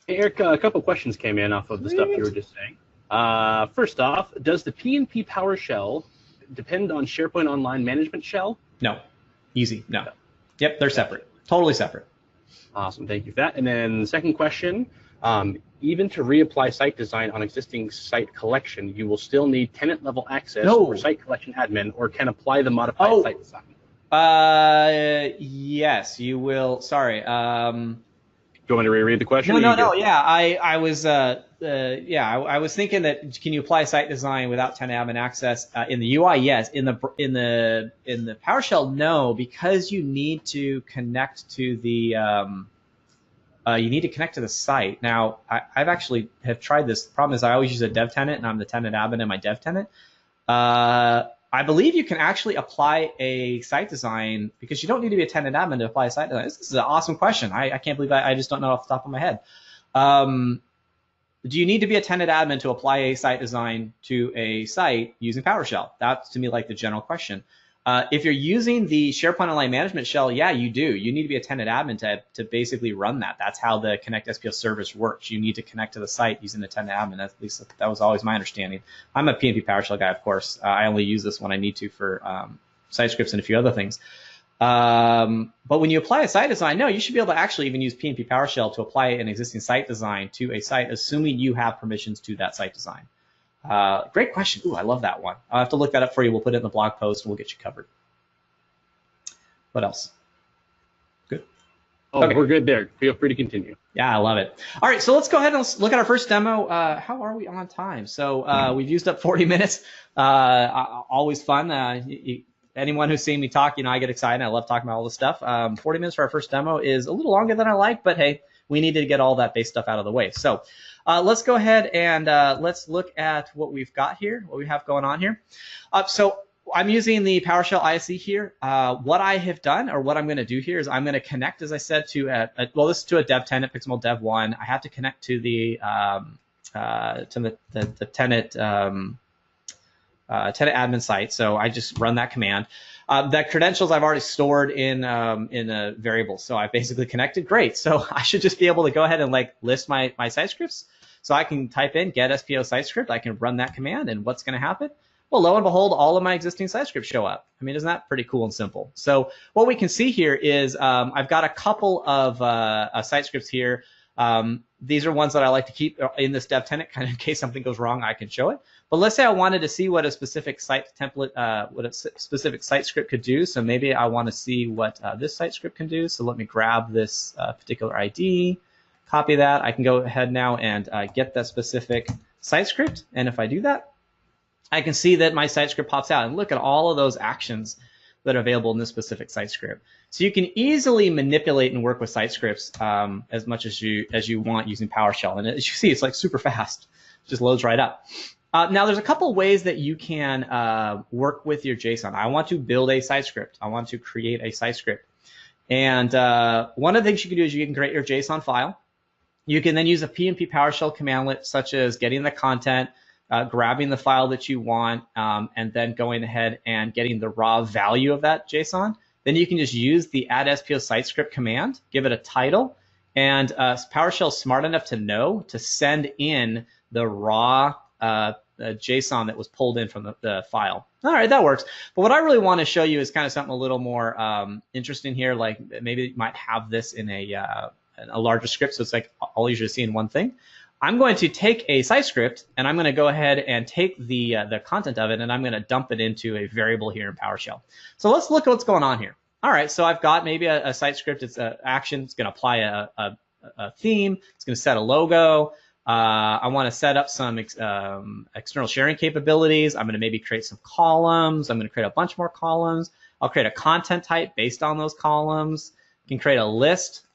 Hey, Eric, a couple questions came in off of the stuff you were just saying. First off, does the PNP PowerShell depend on SharePoint Online Management Shell? No. Easy. No. Yep, they're separate. Totally separate. Awesome. Thank you for that. And then the second question, Even to reapply site design on existing site collection, you will still need tenant level access No. or site collection admin, or can apply the modified site design. Yes, you will. Sorry. Do you want me to reread the question? No. Yeah, I was thinking that can you apply site design without tenant admin access in the UI? Yes. In the PowerShell, no, because you need to connect to the site. Now, I've actually have tried this. The problem is I always use a dev tenant, and I'm the tenant admin in my dev tenant. I believe you can actually apply a site design because you don't need to be a tenant admin to apply a site design. This is an awesome question. I can't believe I just don't know off the top of my head. Do you need to be a tenant admin to apply a site design to a site using PowerShell? That's, to me, like the general question. If you're using the SharePoint Online management shell, yeah, you do. You need to be a tenant admin to basically run that. That's how the Connect SPO service works. You need to connect to the site using the tenant admin. At least that was always my understanding. I'm a PnP PowerShell guy, of course. I only use this when I need to for site scripts and a few other things. But when you apply a site design, no, you should be able to actually even use PnP PowerShell to apply an existing site design to a site, assuming you have permissions to that site design. Great question. Ooh, I love that one. I'll have to look that up for you. We'll put it in the blog post and we'll get you covered. What else? Good. Oh, okay. We're good there. Feel free to continue. Yeah, I love it. All right, so let's go ahead and look at our first demo. How are we on time? So we've used up 40 minutes. Always fun. Anyone who's seen me talk, I get excited. I love talking about all this stuff. 40 minutes for our first demo is a little longer than I like, but hey, we needed to get all that base stuff out of the way. So let's go ahead and let's look at what we've got here, what we have going on here. So I'm using the PowerShell ISE here. What I have done, or what I'm going to do here, is I'm going to connect, as I said, to this is to a dev tenant, PixelMill Dev 1. I have to connect to the tenant tenant admin site. So I just run that command. The credentials I've already stored in a variable. So I basically connected. Great. So I should just be able to go ahead and list my site scripts. So I can type in get SPO site script. I can run that command, and what's going to happen? Well, lo and behold, all of my existing site scripts show up. I mean, isn't that pretty cool and simple? So what we can see here is I've got a couple of site scripts here. These are ones that I like to keep in this dev tenant, kind of in case something goes wrong, I can show it. But let's say I wanted to see what a specific site template, what a specific site script could do. So maybe I want to see what this site script can do. So let me grab this particular ID, copy that. I can go ahead now and get that specific site script. And if I do that, I can see that my site script pops out. And look at all of those actions that are available in this specific site script. So you can easily manipulate and work with site scripts as much as you want using PowerShell. And as you see, it's super fast. It just loads right up. Now, there's a couple ways that you can work with your JSON. I want to build a site script. I want to create a site script. And one of the things you can do is you can create your JSON file. You can then use a PnP PowerShell commandlet, such as getting the content, grabbing the file that you want, and then going ahead and getting the raw value of that JSON. Then you can just use the add SPO site script command, give it a title, and PowerShell is smart enough to know to send in the raw JSON that was pulled in from the file. All right, that works. But what I really want to show you is kind of something a little more interesting here. Like maybe you might have this in a larger script, so it's all you should see in one thing. I'm going to take a site script, and I'm going to go ahead and take the content of it, and I'm going to dump it into a variable here in PowerShell. So let's look at what's going on here. All right, so I've got maybe a site script. It's an action. It's going to apply a theme. It's going to set a logo. I want to set up some external sharing capabilities. I'm going to maybe create some columns. I'm going to create a bunch more columns. I'll create a content type based on those columns. I can create a list.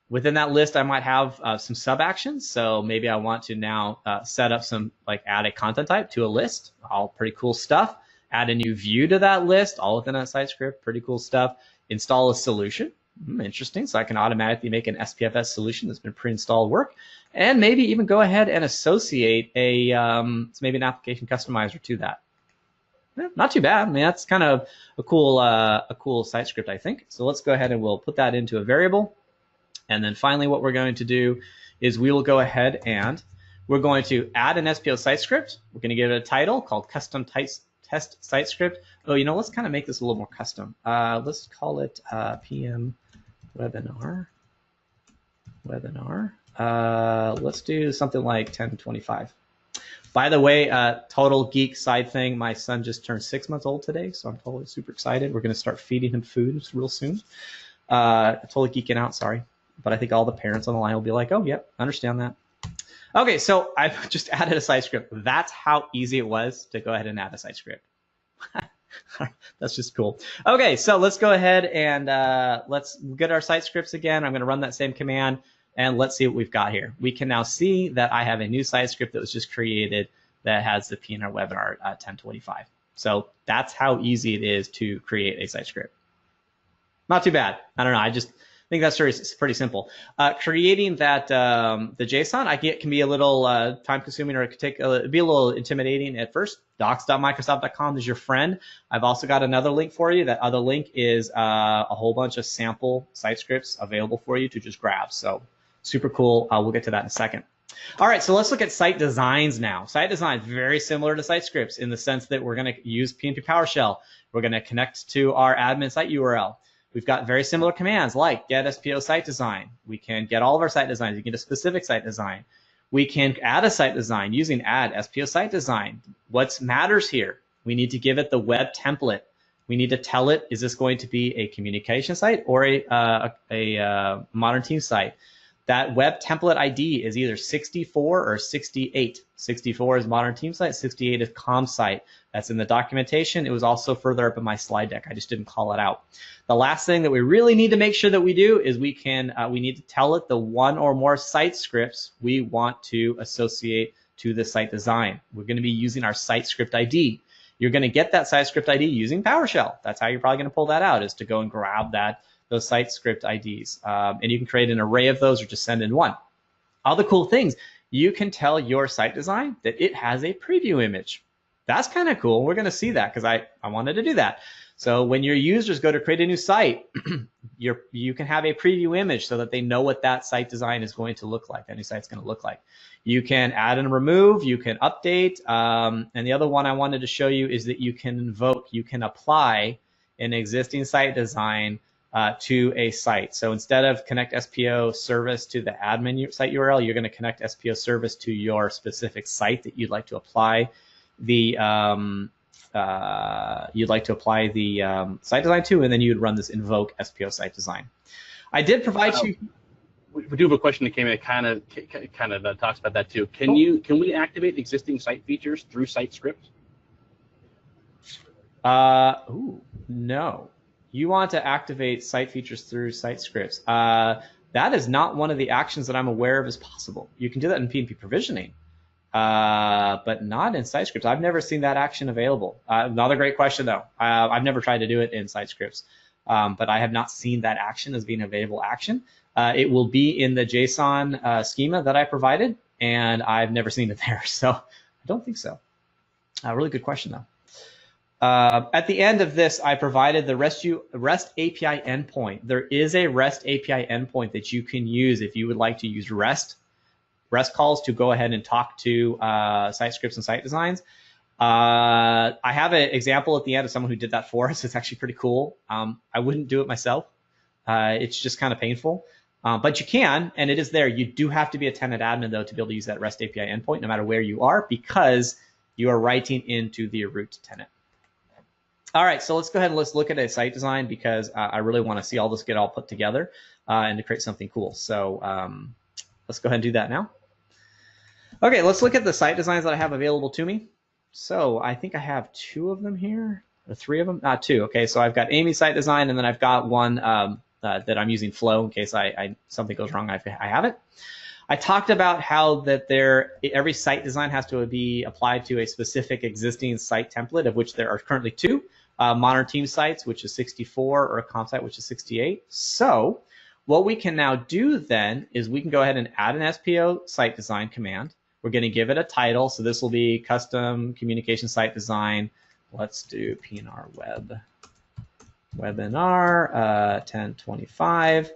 Within that list, I might have some sub actions. So maybe I want to now set up some, add a content type to a list. All pretty cool stuff. Add a new view to that list, all within a site script. Pretty cool stuff. Install a solution. Interesting. So I can automatically make an SPFS solution that's been pre-installed work. And maybe even go ahead and associate maybe an application customizer to that. Yeah, not too bad. I mean, that's kind of a cool site script, I think. So let's go ahead and we'll put that into a variable. And then finally, what we're going to do is we will go ahead and we're going to add an SPO site script. We're going to give it a title called custom test site script. Oh, let's kind of make this a little more custom. Let's call it PM webinar Let's do something like 1025. By the way, total geek side thing, my son just turned 6 months old today, so I'm totally super excited. We're going to start feeding him food real soon. Totally geeking out, sorry. But I think all the parents on the line will be like, oh, yep, understand that. Okay, so I've just added a site script. That's how easy it was to go ahead and add a site script. That's just cool. Okay, so let's go ahead and let's get our site scripts again. I'm going to run that same command. And let's see what we've got here. We can now see that I have a new site script that was just created that has the PNR webinar 1025. So that's how easy it is to create a site script. Not too bad. I don't know. I just think that's pretty simple. Creating that the JSON can be a little time consuming, or it could be a little intimidating at first. Docs.microsoft.com is your friend. I've also got another link for you. That other link is a whole bunch of sample site scripts available for you to just grab. So super cool. We'll get to that in a second. All right, so let's look at site designs now. Site design is very similar to site scripts in the sense that we're going to use PNP PowerShell. We're going to connect to our admin site URL. We've got very similar commands like get SPO site design. We can get all of our site designs. We can get a specific site design. We can add a site design using add SPO site design. What matters here? We need to give it the web template. We need to tell it, is this going to be a communication site or a modern team site? That web template ID is either 64 or 68. 64 is modern team site, 68 is com site. That's in the documentation. It was also further up in my slide deck. I just didn't call it out. The last thing that we really need to make sure that we do is we need to tell it the one or more site scripts we want to associate to the site design. We're going to be using our site script ID. You're going to get that site script ID using PowerShell. That's how you're probably going to pull that out, is to go and grab those site script IDs. And you can create an array of those or just send in one. All the cool things, you can tell your site design that it has a preview image. That's kind of cool. We're going to see that because I wanted to do that. So when your users go to create a new site, you can have a preview image so that they know what that site design is going to look like, that new site's going to look like. You can add and remove, you can update, and the other one I wanted to show you is that you can invoke, you can apply an existing site design to a site. So instead of connect SPO service to the admin site URL, you're going to connect SPO service to your specific site that you'd like to apply the site design to, and then you'd run this invoke SPO site design. I did provide you. We do have a question that came in that kind of talks about that too. Can we activate existing site features through site scripts? No. You want to activate site features through site scripts. That is not one of the actions that I'm aware of as possible. You can do that in PNP provisioning, but not in site scripts. I've never seen that action available. Another great question though. I've never tried to do it in site scripts, but I have not seen that action as being an available action. It will be in the JSON schema that I provided, and I've never seen it there, so I don't think so. Really good question though. At the end of this, I provided the REST API endpoint. There is a REST API endpoint that you can use if you would like to use REST calls to go ahead and talk to site scripts and site designs. I have an example at the end of someone who did that for us. It's actually pretty cool. I wouldn't do it myself. It's just kind of painful. But you can, and it is there. You do have to be a tenant admin, though, to be able to use that REST API endpoint, no matter where you are, because you are writing into the root tenant. All right, so let's go ahead and let's look at a site design, because I really want to see all this get all put together and to create something cool. So let's go ahead and do that now. Okay, let's look at the site designs that I have available to me. So I think I have 2 of them here, or 3 of them, 2. Okay, so I've got Amy's site design, and then I've got one that I'm using Flow in case something goes wrong. I have it. I talked about how that every site design has to be applied to a specific existing site template, of which there are currently 2. Modern team sites, which is 64, or a comp site, which is 68. So what we can now do then is we can go ahead and add an SPO site design command. We're going to give it a title. So this will be custom communication site design. Let's do PNR Webinar 1025.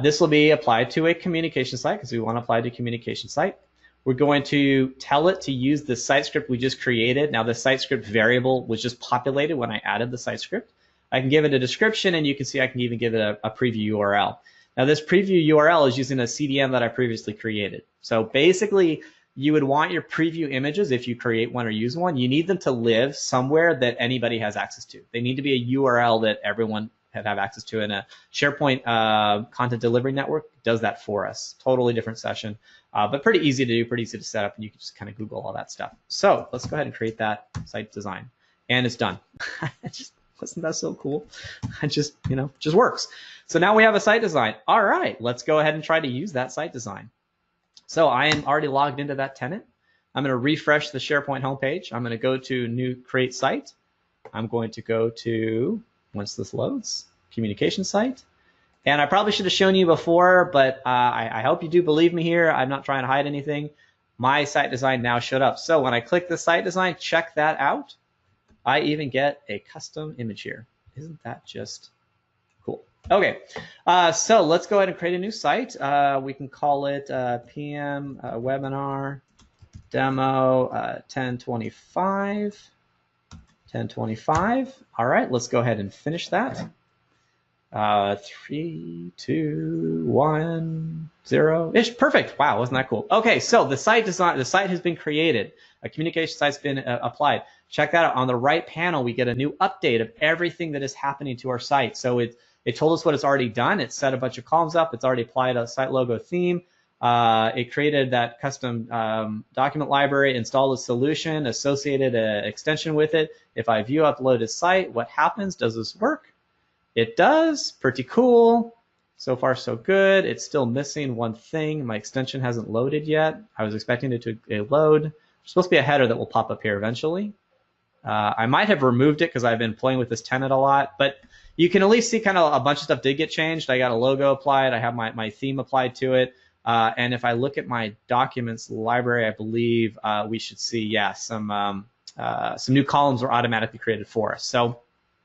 This will be applied to a communication site, because we want to apply to communication site. We're going to tell it to use the site script we just created. Now the site script variable was just populated when I added the site script. I can give it a description, and you can see I can even give it a preview URL. Now this preview URL is using a CDN that I previously created. So basically, you would want your preview images, if you create one or use one, you need them to live somewhere that anybody has access to. They need to be a URL that everyone have access to, and a SharePoint content delivery network does that for us. Totally different session, but pretty easy to do, pretty easy to set up, and you can just kind of Google all that stuff. So let's go ahead and create that site design, and it's done. Wasn't that so cool? It just, just works. So now we have a site design. All right, let's go ahead and try to use that site design. So I am already logged into that tenant. I'm going to refresh the SharePoint homepage. I'm going to go to new create site. I'm going to go to, once this loads, communication site. And I probably should have shown you before, but I hope you do believe me here. I'm not trying to hide anything. My site design now showed up. So when I click the site design, check that out. I even get a custom image here. Isn't that just cool? Okay, so let's go ahead and create a new site. We can call it PM Webinar Demo 1025. 1025. All right, let's go ahead and finish that. 3, 2, 1, 0-ish. Perfect. Wow, wasn't that cool? Okay, so the site design, the site has been created. A communication site's been applied. Check that out. On the right panel, we get a new update of everything that is happening to our site. So it told us what it's already done. It set a bunch of columns up. It's already applied a site logo theme. It created that custom document library, installed a solution, associated an extension with it. If I view uploaded site, what happens? Does this work? It does. Pretty cool. So far, so good. It's still missing one thing. My extension hasn't loaded yet. I was expecting it to load. There's supposed to be a header that will pop up here eventually. I might have removed it because I've been playing with this tenant a lot, but you can at least see kind of a bunch of stuff did get changed. I got a logo applied. I have my theme applied to it. And if I look at my documents library, I believe we should see, yeah, some new columns are automatically created for us. So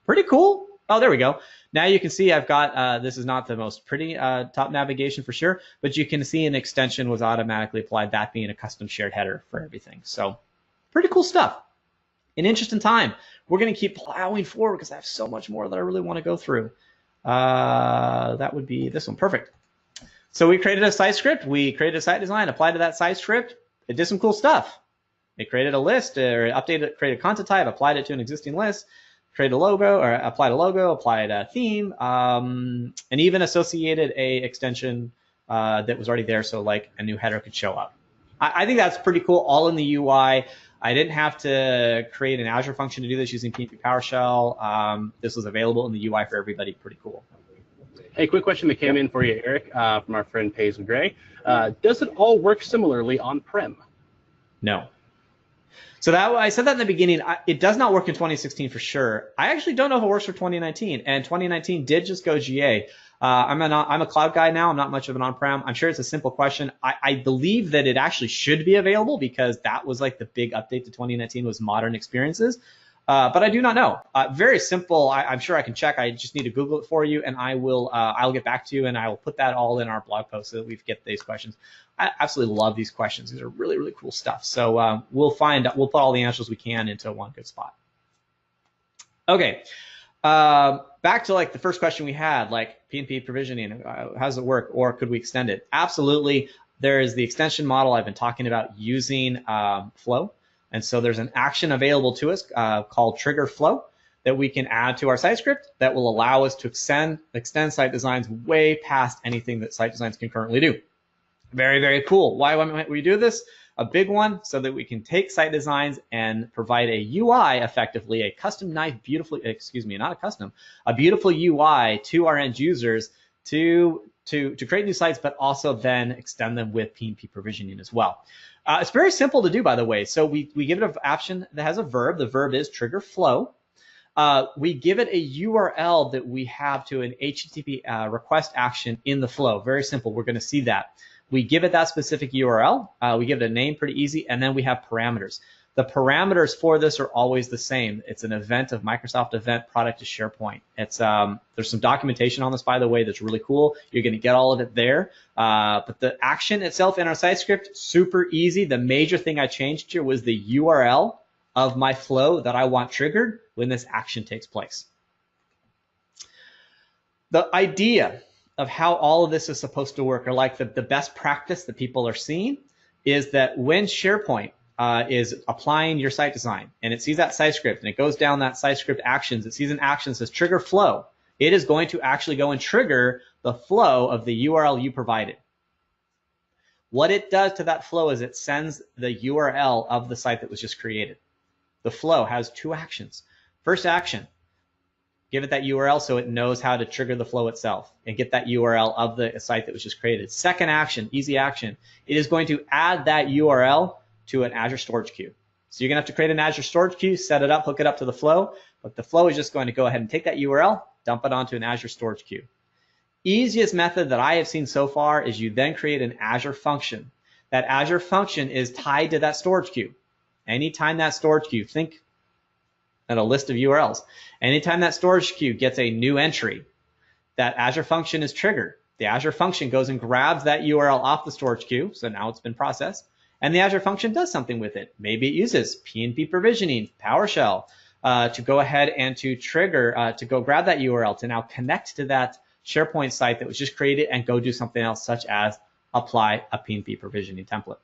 pretty cool. Oh, there we go. Now you can see I've got, this is not the most pretty top navigation for sure, but you can see an extension was automatically applied, that being a custom shared header for everything. So pretty cool stuff. In interest in time, we're going to keep plowing forward because I have so much more that I really want to go through. That would be this one. Perfect. So we created a site script. We created a site design, applied to that site script. It did some cool stuff. It created a list, or updated, created a content type, applied it to an existing list, created a logo, or applied a logo, applied a theme, and even associated a extension that was already there, so like a new header could show up. I think that's pretty cool, all in the UI. I didn't have to create an Azure function to do this using PHP PowerShell. This was available in the UI for everybody. Pretty cool. Hey, quick question that came in for you, Eric, from our friend Paisley Gray. Does it all work similarly on-prem? No. So that, I said that in the beginning. It does not work in 2016 for sure. I actually don't know if it works for 2019, and 2019 did just go GA. I'm a cloud guy now. I'm not much of an on-prem. I'm sure it's a simple question. I believe that it actually should be available because that was like the big update to 2019 was modern experiences. But I do not know. Very simple. I'm sure I can check. I just need to Google it for you, and I will. I'll get back to you, and I will put that all in our blog post so that we get these questions. I absolutely love these questions. These are really, really cool stuff. So we'll put all the answers we can into one good spot. Okay. Back to like the first question we had, like PNP provisioning. How does it work, or could we extend it? Absolutely. There is the extension model I've been talking about using Flow. And so there's an action available to us called trigger flow that we can add to our site script that will allow us to extend site designs way past anything that site designs can currently do. Very, very cool. Why might we do this? A big one, so that we can take site designs and provide a UI, effectively a customized, a beautiful UI to our end users to create new sites, but also then extend them with PNP provisioning as well. It's very simple to do, by the way. So we give it an option that has a verb. The verb is trigger flow. We give it a URL that we have to an HTTP request action in the flow. Very simple. We're going to see that. We give it that specific URL. We give it a name, pretty easy, and then we have parameters. The parameters for this are always the same. It's an event of Microsoft Event product to SharePoint. It's there's some documentation on this, by the way, that's really cool. You're going to get all of it there. But the action itself in our site script, super easy. The major thing I changed here was the URL of my flow that I want triggered when this action takes place. The idea of how all of this is supposed to work, or like the best practice that people are seeing, is that when SharePoint is applying your site design and it sees that site script and it goes down that site script actions, it sees an action that says trigger flow, it is going to actually go and trigger the flow of the URL you provided. What it does to that flow is it sends the URL of the site that was just created. The flow has two actions. First action, give it that URL so it knows how to trigger the flow itself and get that URL of the site that was just created. Second action, easy action, it is going to add that URL to an Azure storage queue. So you're going to have to create an Azure storage queue, set it up, hook it up to the flow, but the flow is just going to go ahead and take that URL, dump it onto an Azure storage queue. Easiest method that I have seen so far is you then create an Azure function. That Azure function is tied to that storage queue. Anytime that storage queue, think at a list of URLs. Anytime that storage queue gets a new entry, that Azure function is triggered. The Azure function goes and grabs that URL off the storage queue, so now it's been processed, and the Azure function does something with it. Maybe it uses PnP provisioning, PowerShell, to go ahead and to trigger, to go grab that URL, to now connect to that SharePoint site that was just created and go do something else, such as apply a PnP provisioning template.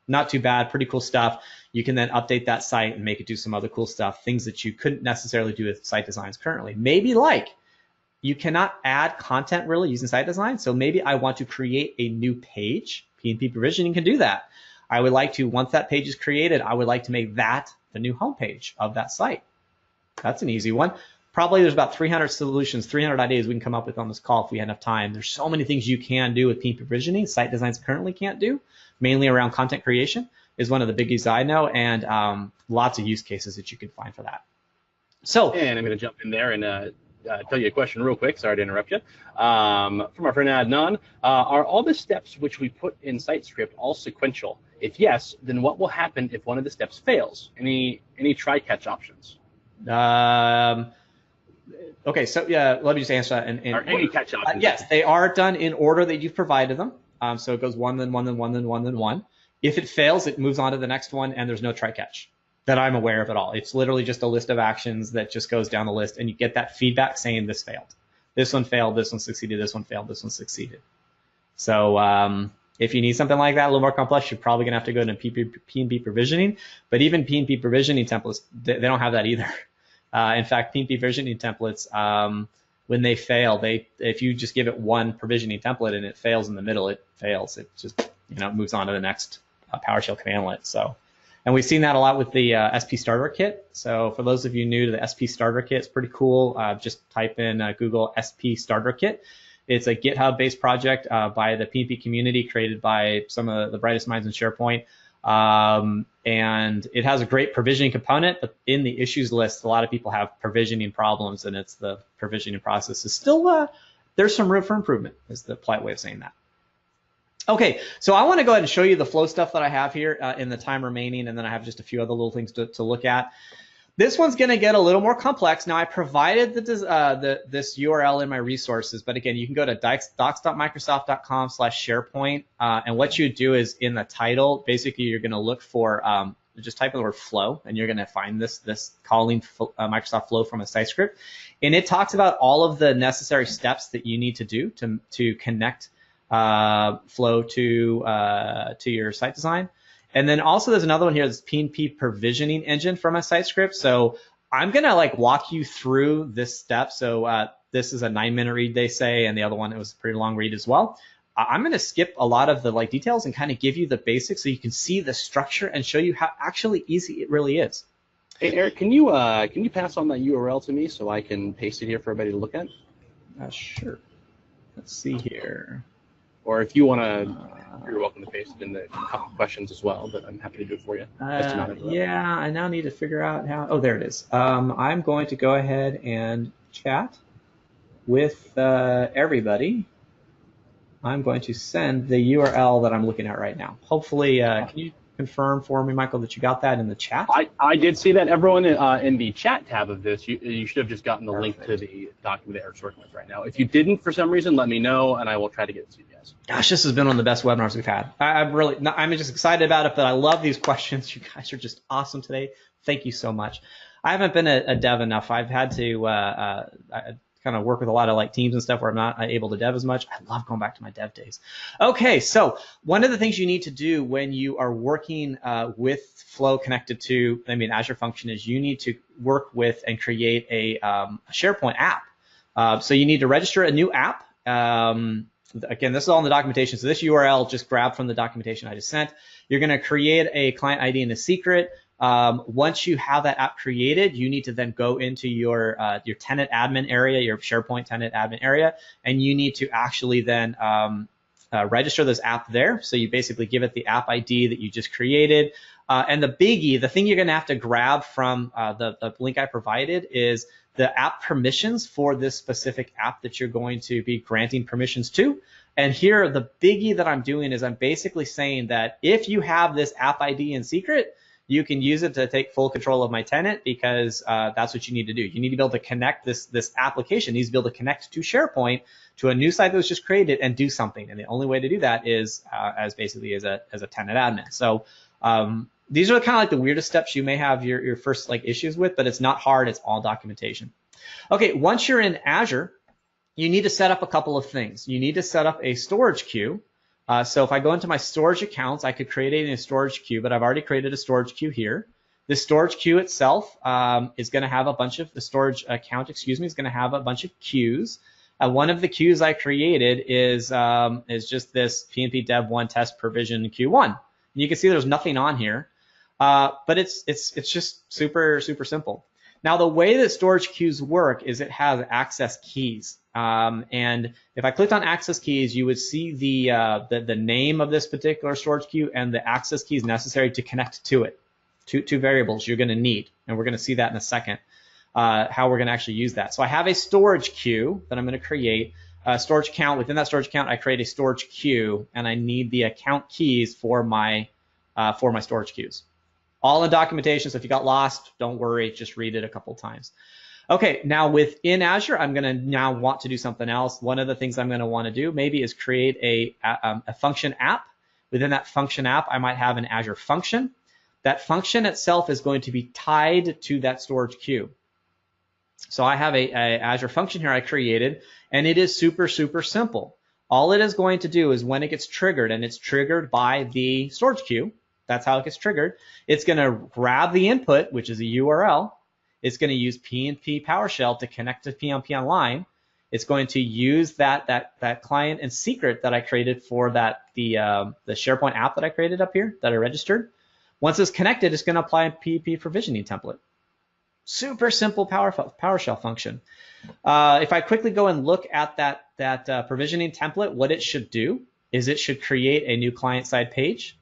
Not too bad, pretty cool stuff. You can then update that site and make it do some other cool stuff, things that you couldn't necessarily do with site designs currently. Maybe like you cannot add content really using site design, so maybe I want to create a new page. PnP provisioning can do that. I would like to, once that page is created, I would like to make that the new homepage of that site. That's an easy one. Probably there's about 300 solutions, 300 ideas we can come up with on this call if we had enough time. There's so many things you can do with PnP provisioning site designs currently can't do, mainly around content creation is one of the biggies I know, and lots of use cases that you can find for that. So, and I'm going to jump in there and tell you a question real quick. Sorry to interrupt you. From our friend Adnan, are all the steps which we put in SiteScript all sequential? If yes, then what will happen if one of the steps fails? Any try-catch options? Okay, so yeah, let me just answer that. Or any catch options? Yes, they are done in order that you've provided them. So it goes one, then one, then one, then one, then one. If it fails, it moves on to the next one, and there's no try-catch that I'm aware of at all. It's literally just a list of actions that just goes down the list, and you get that feedback saying this failed. This one failed, this one succeeded, this one failed, this one succeeded. So if you need something like that, a little more complex, you're probably going to have to go to PnP provisioning. But even PnP provisioning templates, they don't have that either. In fact, PnP provisioning templates, when they fail, if you just give it one provisioning template and it fails in the middle, it fails. It just moves on to the next PowerShell commandlet. So, and we've seen that a lot with the SP Starter Kit. So for those of you new to the SP Starter Kit, it's pretty cool. Just type in Google SP Starter Kit. It's a GitHub-based project by the PnP community, created by some of the brightest minds in SharePoint. And it has a great provisioning component, but in the issues list, a lot of people have provisioning problems, and it's the provisioning process is still, there's some room for improvement, is the polite way of saying that. Okay, so I want to go ahead and show you the flow stuff that I have here in the time remaining, and then I have just a few other little things to look at. This one's going to get a little more complex. Now, I provided this URL in my resources, but again, you can go to docs.microsoft.com/SharePoint, and what you do is in the title, basically, you're going to look for, just type in the word flow, and you're going to find this calling Microsoft Flow from a site script, and it talks about all of the necessary steps that you need to do to connect Flow to your site design. And then also there's another one here, this PnP provisioning engine from a site script. So I'm going to walk you through this step. So this is a 9-minute read, they say, and the other one, it was a pretty long read as well. I'm going to skip a lot of the details and kind of give you the basics so you can see the structure and show you how actually easy it really is. Hey, Eric, can you pass on that URL to me so I can paste it here for everybody to look at? Sure. Let's see here. Or if you want to, you're welcome to paste it in the questions as well, but I'm happy to do it for you. Yeah, I now need to figure out how. Oh, there it is. I'm going to go ahead and chat with everybody. I'm going to send the URL that I'm looking at right now. Hopefully, can you confirm for me, Michael, that you got that in the chat? I did see that. Everyone in the chat tab of this, you should have just gotten the link to the document that Eric's working with right now. If you didn't for some reason, let me know, and I will try to get it to you guys. Gosh, this has been one of the best webinars we've had. I'm just excited about it, but I love these questions. You guys are just awesome today. Thank you so much. I haven't been a dev enough. I've had to kind of work with a lot of like teams and stuff where I'm not able to dev as much. I love going back to my dev days. Okay, so one of the things you need to do when you are working with Flow connected to, Azure Function, is you need to work with and create a SharePoint app. So you need to register a new app. Again, this is all in the documentation. So this URL just grabbed from the documentation I just sent. You're going to create a client ID and a secret. Once you have that app created, you need to then go into your tenant admin area, your SharePoint tenant admin area, and you need to actually then register this app there. So you basically give it the app ID that you just created. And the biggie, the thing you're going to have to grab from the link I provided is the app permissions for this specific app that you're going to be granting permissions to. And here, the biggie that I'm doing is I'm basically saying that if you have this app ID and secret, you can use it to take full control of my tenant, because that's what you need to do. You need to be able to connect this application, needs to be able to connect to SharePoint, to a new site that was just created, and do something. And the only way to do that is as a tenant admin. So these are kind of like the weirdest steps you may have your first like issues with, but it's not hard. It's all documentation. Okay, once you're in Azure, you need to set up a couple of things. You need to set up a storage queue. So if I go into my storage accounts, I could create a storage queue, but I've already created a storage queue here. The storage queue itself is going to have a bunch of, the storage account, excuse me, is going to have a bunch of queues. One of the queues I created is just this PnP dev 1 test provision Q1. And you can see there's nothing on here, but it's just super simple. Now, the way that storage queues work is it has access keys. And if I clicked on access keys, you would see the name of this particular storage queue and the access keys necessary to connect to it. Two variables you're going to need, and we're going to see that in a second, how we're going to actually use that. So I have a storage queue that I'm going to create. A storage account. Within that storage account, I create a storage queue, and I need the account keys for my storage queues. All in documentation, so if you got lost, don't worry, just read it a couple times. Okay, now within Azure, I'm going to now want to do something else. One of the things I'm going to want to do maybe is create a function app. Within that function app, I might have an Azure function. That function itself is going to be tied to that storage queue. So I have a Azure function here I created, and it is super simple. All it is going to do is when it gets triggered, and it's triggered by the storage queue, that's how it gets triggered, it's going to grab the input, which is a URL. It's going to use PnP PowerShell to connect to PnP Online. It's going to use that client and secret that I created for the SharePoint app that I created up here that I registered. Once it's connected, it's going to apply a PnP provisioning template. Super simple PowerShell function. If I quickly go and look at that provisioning template, what it should do is it should create a new client-side page.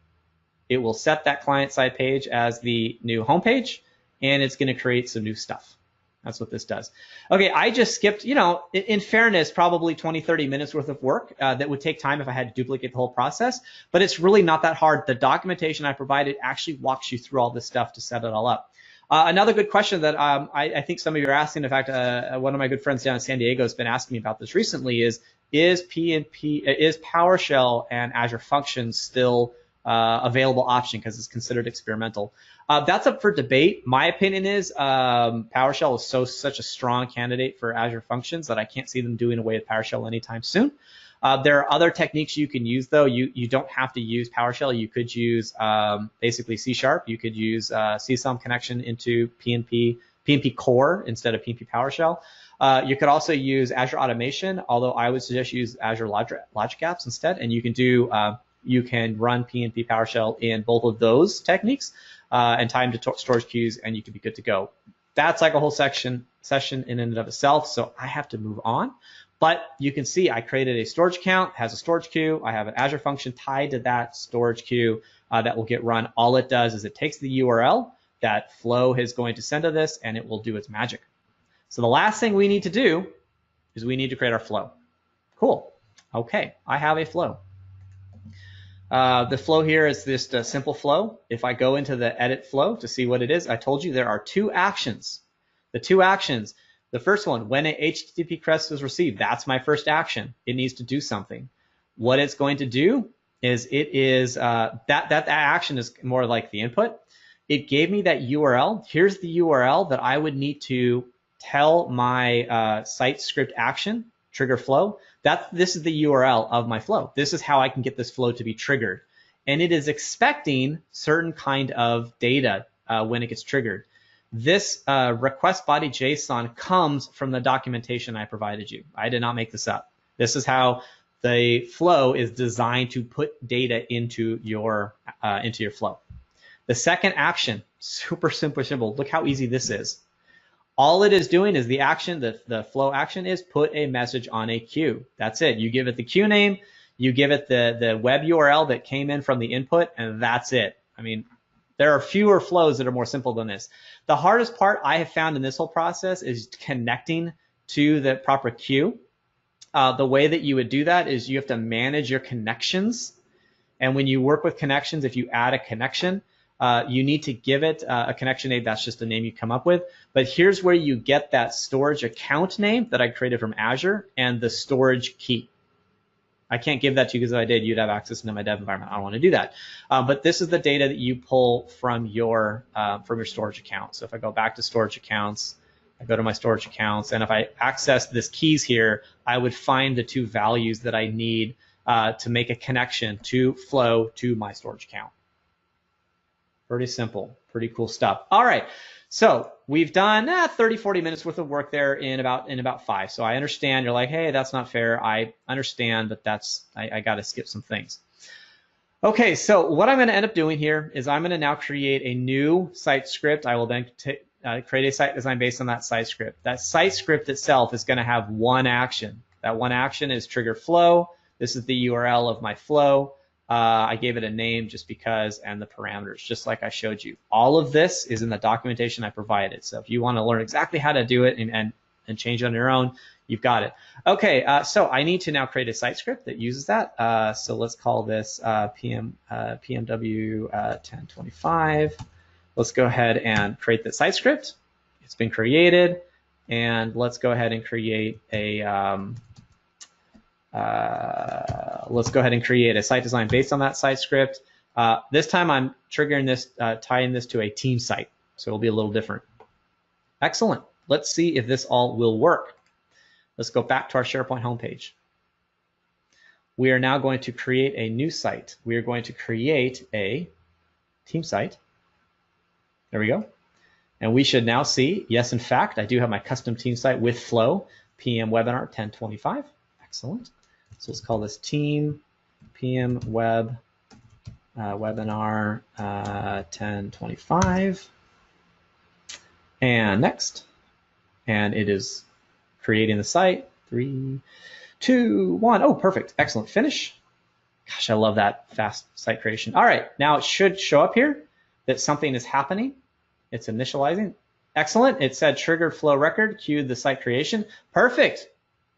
It will set that client-side page as the new homepage, and it's going to create some new stuff. That's what this does. Okay, I just skipped, in fairness, probably 20, 30 minutes worth of work that would take time if I had to duplicate the whole process, but it's really not that hard. The documentation I provided actually walks you through all this stuff to set it all up. Another good question that I think some of you are asking, in fact, one of my good friends down in San Diego has been asking me about this recently, is PowerShell and Azure Functions still available option because it's considered experimental? That's up for debate. My opinion is PowerShell is such a strong candidate for Azure Functions that I can't see them doing away with PowerShell anytime soon. There are other techniques you can use, though. You don't have to use PowerShell. You could use basically C#. You could use CSOM connection into PnP Core instead of PnP PowerShell. You could also use Azure Automation, although I would suggest use Azure Logic Apps instead, and you can run PnP PowerShell in both of those techniques and tie them to storage queues, and you could be good to go. That's like a whole session in and of itself, so I have to move on. But you can see I created a storage account, has a storage queue. I have an Azure function tied to that storage queue that will get run. All it does is it takes the URL that Flow is going to send to this, and it will do its magic. So the last thing we need to do is we need to create our flow. Cool. Okay, I have a flow. The flow here is this simple flow. If I go into the edit flow to see what it is, I told you there are two actions. The two actions, the first one, when a HTTP request is received, that's my first action. It needs to do something. What it's going to do is that action is more like the input. It gave me that URL. Here's the URL that I would need to tell my site script action, trigger flow, this is the URL of my flow. This is how I can get this flow to be triggered. And it is expecting certain kind of data when it gets triggered. This request body JSON comes from the documentation I provided you. I did not make this up. This is how the flow is designed to put data into your flow. The second action, super simple. Look how easy this is. All it is doing is the action, the flow action is put a message on a queue. That's it. You give it the queue name, you give it the web URL that came in from the input, and that's it. I mean, there are fewer flows that are more simple than this. The hardest part I have found in this whole process is connecting to the proper queue. The way that you would do that is you have to manage your connections. And when you work with connections, if you add a connection, you need to give it a connection name. That's just a name you come up with. But here's where you get that storage account name that I created from Azure and the storage key. I can't give that to you because if I did, you'd have access into my dev environment. I don't want to do that. But this is the data that you pull from your storage account. So if I go back to storage accounts, I go to my storage accounts, and if I access this keys here, I would find the two values that I need to make a connection to flow to my storage account. Pretty simple, pretty cool stuff. All right, so we've done 30, 40 minutes worth of work there in about 5. So I understand you're like, hey, that's not fair. I understand, but I got to skip some things. Okay, so what I'm going to end up doing here is I'm going to now create a new site script. I will then create a site design based on that site script. That site script itself is going to have one action. That one action is trigger flow. This is the URL of my flow. I gave it a name just because, and the parameters, just like I showed you. All of this is in the documentation I provided. So if you want to learn exactly how to do it and change it on your own, you've got it. Okay, so I need to now create a site script that uses that. So let's call this PMW 1025. Let's go ahead and create the site script. It's been created, and let's go ahead and create a site design based on that site script. This time I'm triggering this, tying this to a team site, so it'll be a little different. Excellent. Let's see if this all will work. Let's go back to our SharePoint homepage. We are now going to create a new site. We are going to create a team site. There we go. And we should now see, yes, in fact, I do have my custom team site with flow, PM Webinar 1025. Excellent. So let's call this team PM Web Webinar 1025. And next. And it is creating the site. 3, 2, 1. Oh, perfect. Excellent. Finish. Gosh, I love that fast site creation. All right. Now it should show up here that something is happening. It's initializing. Excellent. It said triggered flow record, queued the site creation. Perfect.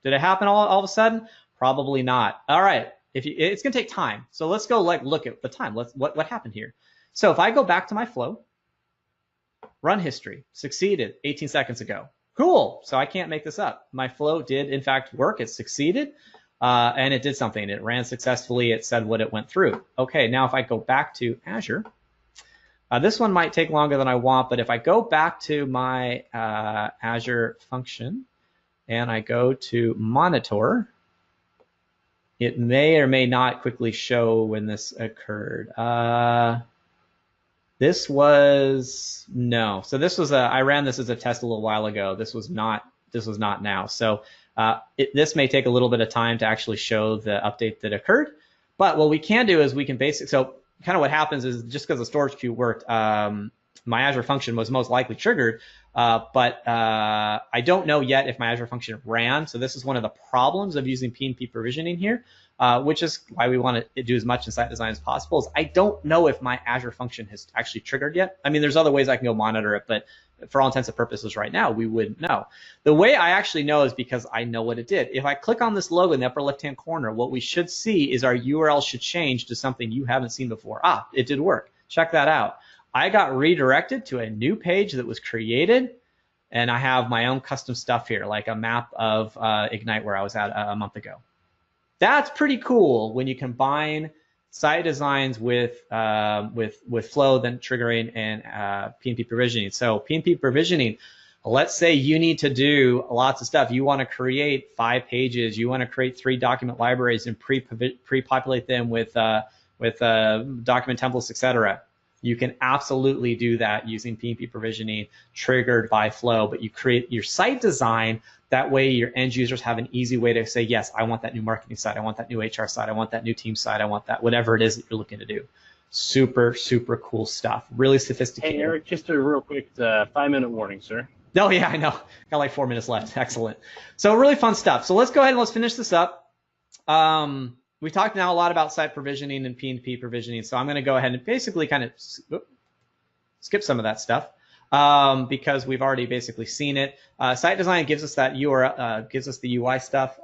Did it happen all of a sudden? Probably not. All right. It's going to take time. So let's go look at the time. What happened here? So if I go back to my flow, run history, succeeded 18 seconds ago. Cool. So I can't make this up. My flow did, in fact, work. It succeeded, and it did something. It ran successfully. It said what it went through. Okay, now if I go back to Azure, this one might take longer than I want, but if I go back to my Azure function and I go to monitor, it may or may not quickly show when this occurred. This was no. So this was I ran this as a test a little while ago. This was not now. So this may take a little bit of time to actually show the update that occurred. But what we can do is we can so kind of what happens is just because the storage queue worked, my Azure function was most likely triggered, but I don't know yet if my Azure function ran. So this is one of the problems of using PnP provisioning here, which is why we want to do as much in site design as possible. Is I don't know if my Azure function has actually triggered yet. I mean, there's other ways I can go monitor it, but for all intents and purposes right now, we wouldn't know. The way I actually know is because I know what it did. If I click on this logo in the upper left-hand corner, what we should see is our URL should change to something you haven't seen before. Ah, it did work. Check that out. I got redirected to a new page that was created, and I have my own custom stuff here, like a map of Ignite where I was at a month ago. That's pretty cool when you combine site designs with flow, then triggering and PnP provisioning. So PnP provisioning, Let's say you need to do lots of stuff. You want to create 5 pages. You want to create 3 document libraries and pre-populate them with document templates, etc. You can absolutely do that using PnP provisioning triggered by Flow, but you create your site design. That way your end users have an easy way to say, yes, I want that new marketing site. I want that new HR site. I want that new team site. I want that, whatever it is that you're looking to do. Super, super cool stuff. Really sophisticated. Hey, Eric, just a real quick 5-minute warning, sir. Oh, yeah, I know. Got like 4 minutes left. Excellent. So really fun stuff. So let's go ahead and let's finish this up. We talked now a lot about site provisioning and PnP provisioning. So I'm going to go ahead and basically kind of skip some of that stuff because we've already basically seen it. Site design gives us that URL, gives us the UI stuff,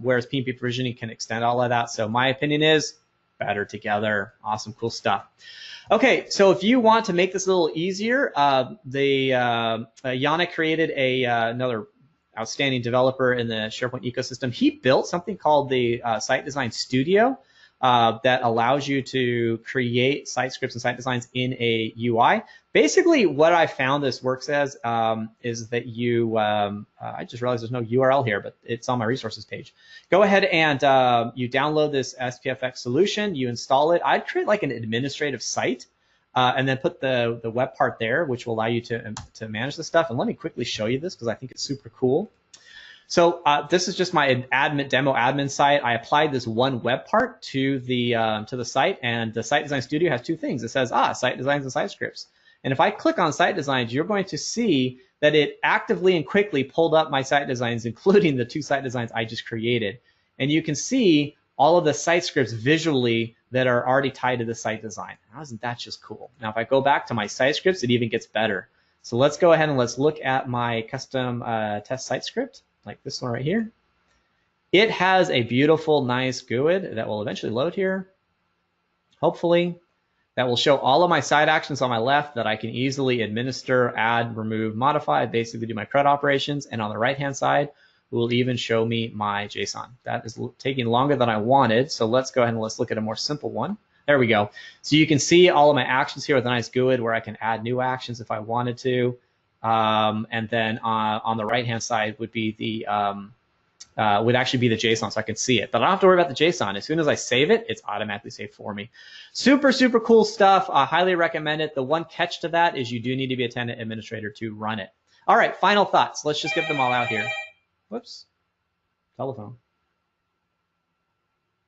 whereas PnP provisioning can extend all of that. So my opinion is better together. Awesome, cool stuff. Okay, so if you want to make this a little easier, Yana created another outstanding developer in the SharePoint ecosystem. He built something called the Site Design Studio that allows you to create site scripts and site designs in a UI. Basically, what I found this works as is that you, I just realized there's no URL here, but it's on my resources page. Go ahead and you download this SPFX solution, you install it. I'd create like an administrative site and then put the web part there, which will allow you to manage the stuff. And let me quickly show you this because I think it's super cool. So this is just my demo admin site. I applied this one web part to the site, and the Site Design Studio has 2 things. It says, Site Designs and Site Scripts. And if I click on Site Designs, you're going to see that it actively and quickly pulled up my site designs, including the 2 site designs I just created. And you can see all of the site scripts visually that are already tied to the site design. Now, isn't that just cool? Now, if I go back to my site scripts, it even gets better. So let's go ahead and let's look at my custom test site script, like this one right here. It has a beautiful, nice GUID that will eventually load here, hopefully. That will show all of my site actions on my left that I can easily administer, add, remove, modify, basically do my CRUD operations. And on the right-hand side, it will even show me my JSON. That is taking longer than I wanted, so let's go ahead and let's look at a more simple one. There we go. So you can see all of my actions here with a nice GUID where I can add new actions if I wanted to. And then on the right-hand side would be the would actually be the JSON, so I can see it. But I don't have to worry about the JSON. As soon as I save it, it's automatically saved for me. Super, super cool stuff. I highly recommend it. The one catch to that is you do need to be a tenant administrator to run it. All right, final thoughts. Let's just get them all out here. Whoops. Telephone.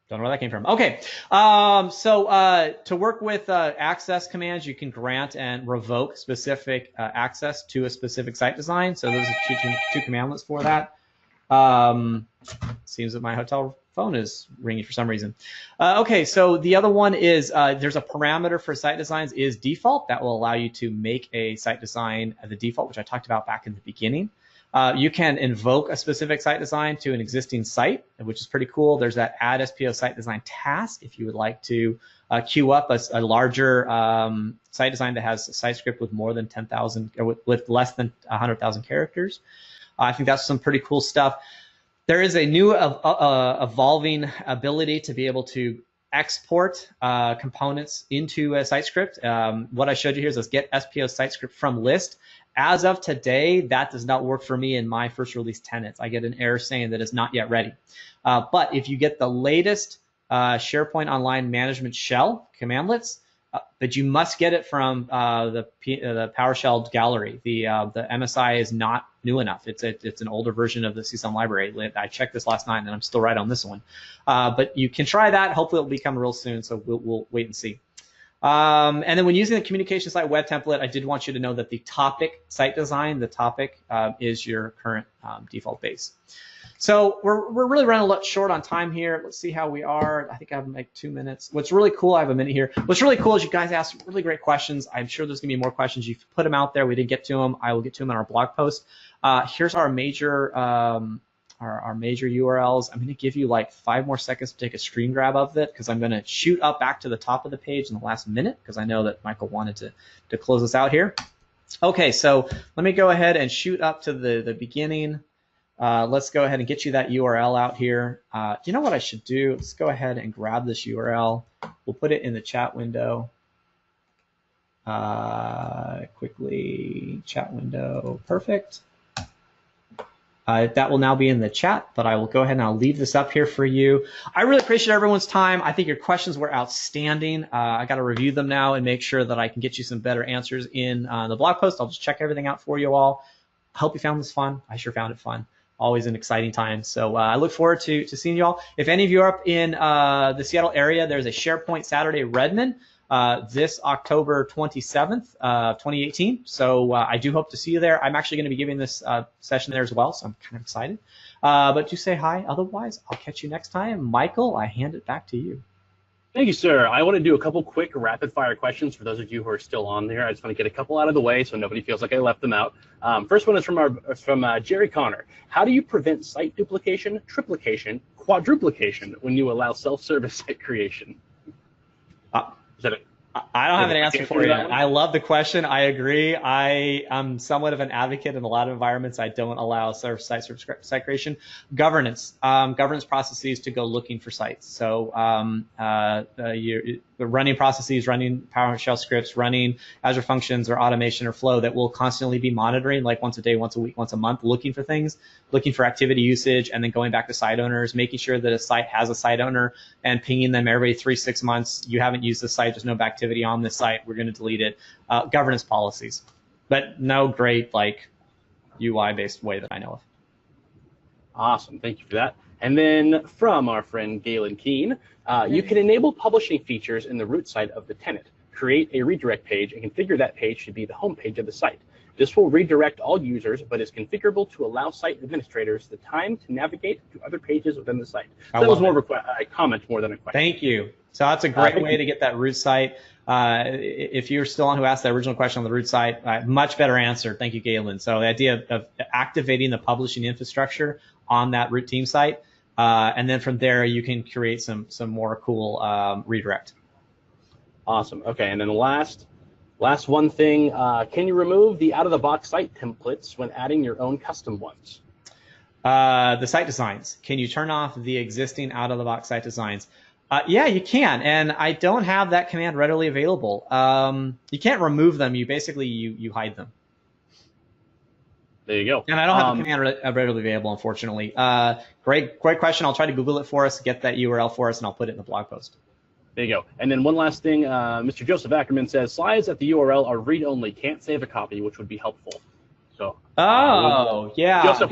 Don't know where that came from. Okay, to work with access commands, you can grant and revoke specific access to a specific site design. So those are two commandlets for that. Seems that my hotel phone is ringing for some reason. Okay, so the other one is there's a parameter for site designs is default. That will allow you to make a site design the default, which I talked about back in the beginning. You can invoke a specific site design to an existing site, which is pretty cool. There's that add SPO site design task if you would like to queue up a larger site design that has a site script with more than 10,000 or with less than 100,000 characters. I think that's some pretty cool stuff. There is a new evolving ability to be able to export components into a site script. What I showed you here is this get SPO site script from list. As of today, that does not work for me in my first release tenants. I get an error saying that it's not yet ready. But if you get the latest SharePoint Online management shell commandlets, but you must get it from the PowerShell gallery. The MSI is not new enough. It's an older version of the CSOM library. I checked this last night, and I'm still right on this one. But you can try that. Hopefully, it'll become real soon. So we'll wait and see. And then when using the communication site web template, I did want you to know that the topic site design, the topic is your current default base. So we're really running a lot short on time here. Let's see how we are. I think I have like 2 minutes. What's really cool, I have a minute here. What's really cool is you guys asked really great questions. I'm sure there's gonna be more questions. You've put them out there. We didn't get to them. I will get to them in our blog post. Here's our major our major URLs. I'm gonna give you like 5 more seconds to take a screen grab of it because I'm gonna shoot up back to the top of the page in the last minute because I know that Michael wanted to close us out here. Okay, so let me go ahead and shoot up to the beginning. Let's go ahead and get you that URL out here. You know what I should do? Let's go ahead and grab this URL. We'll put it in the chat window. Quickly, chat window, perfect. That will now be in the chat, but I will go ahead and I'll leave this up here for you. I really appreciate everyone's time. I think your questions were outstanding. I got to review them now and make sure that I can get you some better answers in the blog post. I'll just check everything out for you all. I hope you found this fun. I sure found it fun. Always an exciting time. So I look forward to seeing you all. If any of you are up in the Seattle area, there's a SharePoint Saturday Redmond this October 27th, 2018. So I do hope to see you there. I'm actually going to be giving this session there as well, so I'm kind of excited. But do say hi. Otherwise, I'll catch you next time. Michael, I hand it back to you. Thank you, sir. I want to do a couple quick rapid-fire questions for those of you who are still on there. I just want to get a couple out of the way so nobody feels like I left them out. First one is from Jerry Connor. How do you prevent site duplication, triplication, quadruplication when you allow self-service site creation? I don't have an answer for you. I love the question. I agree. I am somewhat of an advocate in a lot of environments. I don't allow site creation. Governance processes to go looking for sites. So the running processes, running PowerShell scripts, running Azure Functions or automation or flow that will constantly be monitoring, like once a day, once a week, once a month, looking for things, looking for activity usage, and then going back to site owners, making sure that a site has a site owner and pinging them every 3-6 months. You haven't used the site, there's no activity on this site, we're going to delete it. Governance policies, but no great like UI-based way that I know of. Awesome, thank you for that. And then from our friend Galen Keene, you can enable publishing features in the root site of the tenant, create a redirect page, and configure that page to be the home page of the site. This will redirect all users, but is configurable to allow site administrators the time to navigate to other pages within the site. So that was more of a comment more than a question. Thank you. So that's a great way to get that root site. If you're still on who asked the original question on the root site, much better answer. Thank you, Galen. So the idea of activating the publishing infrastructure on that root team site, and then from there you can create some more cool redirect. Awesome. Okay, and then last one thing, can you remove the out-of-the-box site templates when adding your own custom ones? The site designs. Can you turn off the existing out-of-the-box site designs? Yeah, you can, and I don't have that command readily available. You can't remove them. You basically you hide them. There you go. And I don't have the command readily available, unfortunately. Great question. I'll try to Google it for us, get that URL for us, and I'll put it in the blog post. There you go. And then one last thing, Mr. Joseph Ackerman says, slides at the URL are read-only, can't save a copy, which would be helpful. So. Yeah. Joseph,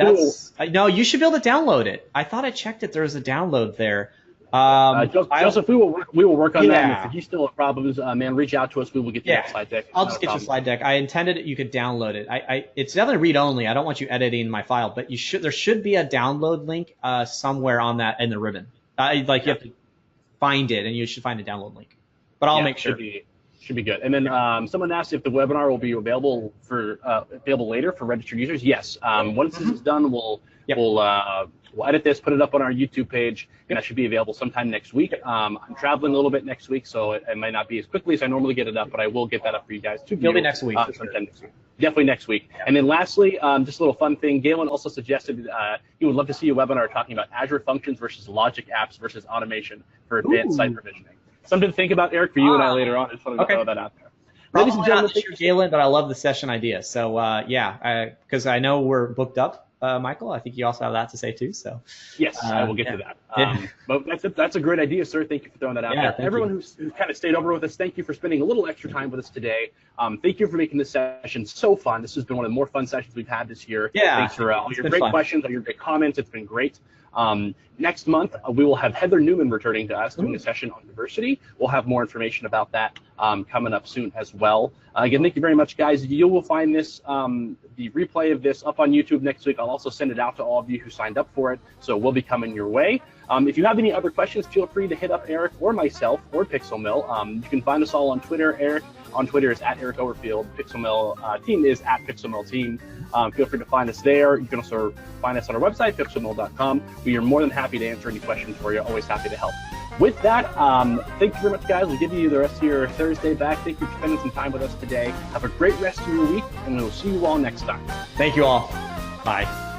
no, you should be able to download it. I thought I checked it. There was a download there. Joseph, we will work on that. If you still have problems, man, reach out to us. We will get you a slide deck. I'll just get you a slide deck. I intended you could download it. It's definitely read-only. I don't want you editing my file, but there should be a download link somewhere on that in the ribbon. You have to find it, and you should find a download link. But I'll make sure. Should be good. And then someone asked if the webinar will be available later for registered users. Yes. Once this is done, we'll edit this, put it up on our YouTube page, and that should be available sometime next week. I'm traveling a little bit next week, so it might not be as quickly as I normally get it up, but I will get that up for you guys to view. It'll be next week. Sometime next week. Definitely next week. And then lastly, just a little fun thing. Galen also suggested he would love to see a webinar talking about Azure Functions versus Logic Apps versus automation for advanced site provisioning. Something to think about, Eric, for you and I later on. I just wanted to throw that out there. Ladies and gentlemen, thank you, Galen, but I love the session idea. So because I know we're booked up. Michael, I think you also have that to say too. So yes, I will get to that. But that's a great idea, sir. Thank you for throwing that out there. Everyone who's kind of stayed over with us, thank you for spending a little extra time with us today. Thank you for making this session so fun. This has been one of the more fun sessions we've had this year. Thanks for all your great questions, all your great comments. It's been great. Next month, we will have Heather Newman returning to us doing a session on diversity. We'll have more information about that coming up soon as well. Again, thank you very much, guys. You will find this, the replay of this up on YouTube next week. I'll also send it out to all of you who signed up for it, so it will be coming your way. If you have any other questions, feel free to hit up Eric or myself or PixelMill. You can find us all on Twitter. Eric on Twitter is at Eric Overfield. PixelMill team is at PixelMill team. Feel free to find us there. You can also find us on our website, pixelmill.com. We are more than happy to answer any questions for you. Always happy to help. With that, thank you very much, guys. We'll give you the rest of your Thursday back. Thank you for spending some time with us today. Have a great rest of your week, and we'll see you all next time. Thank you all. Bye.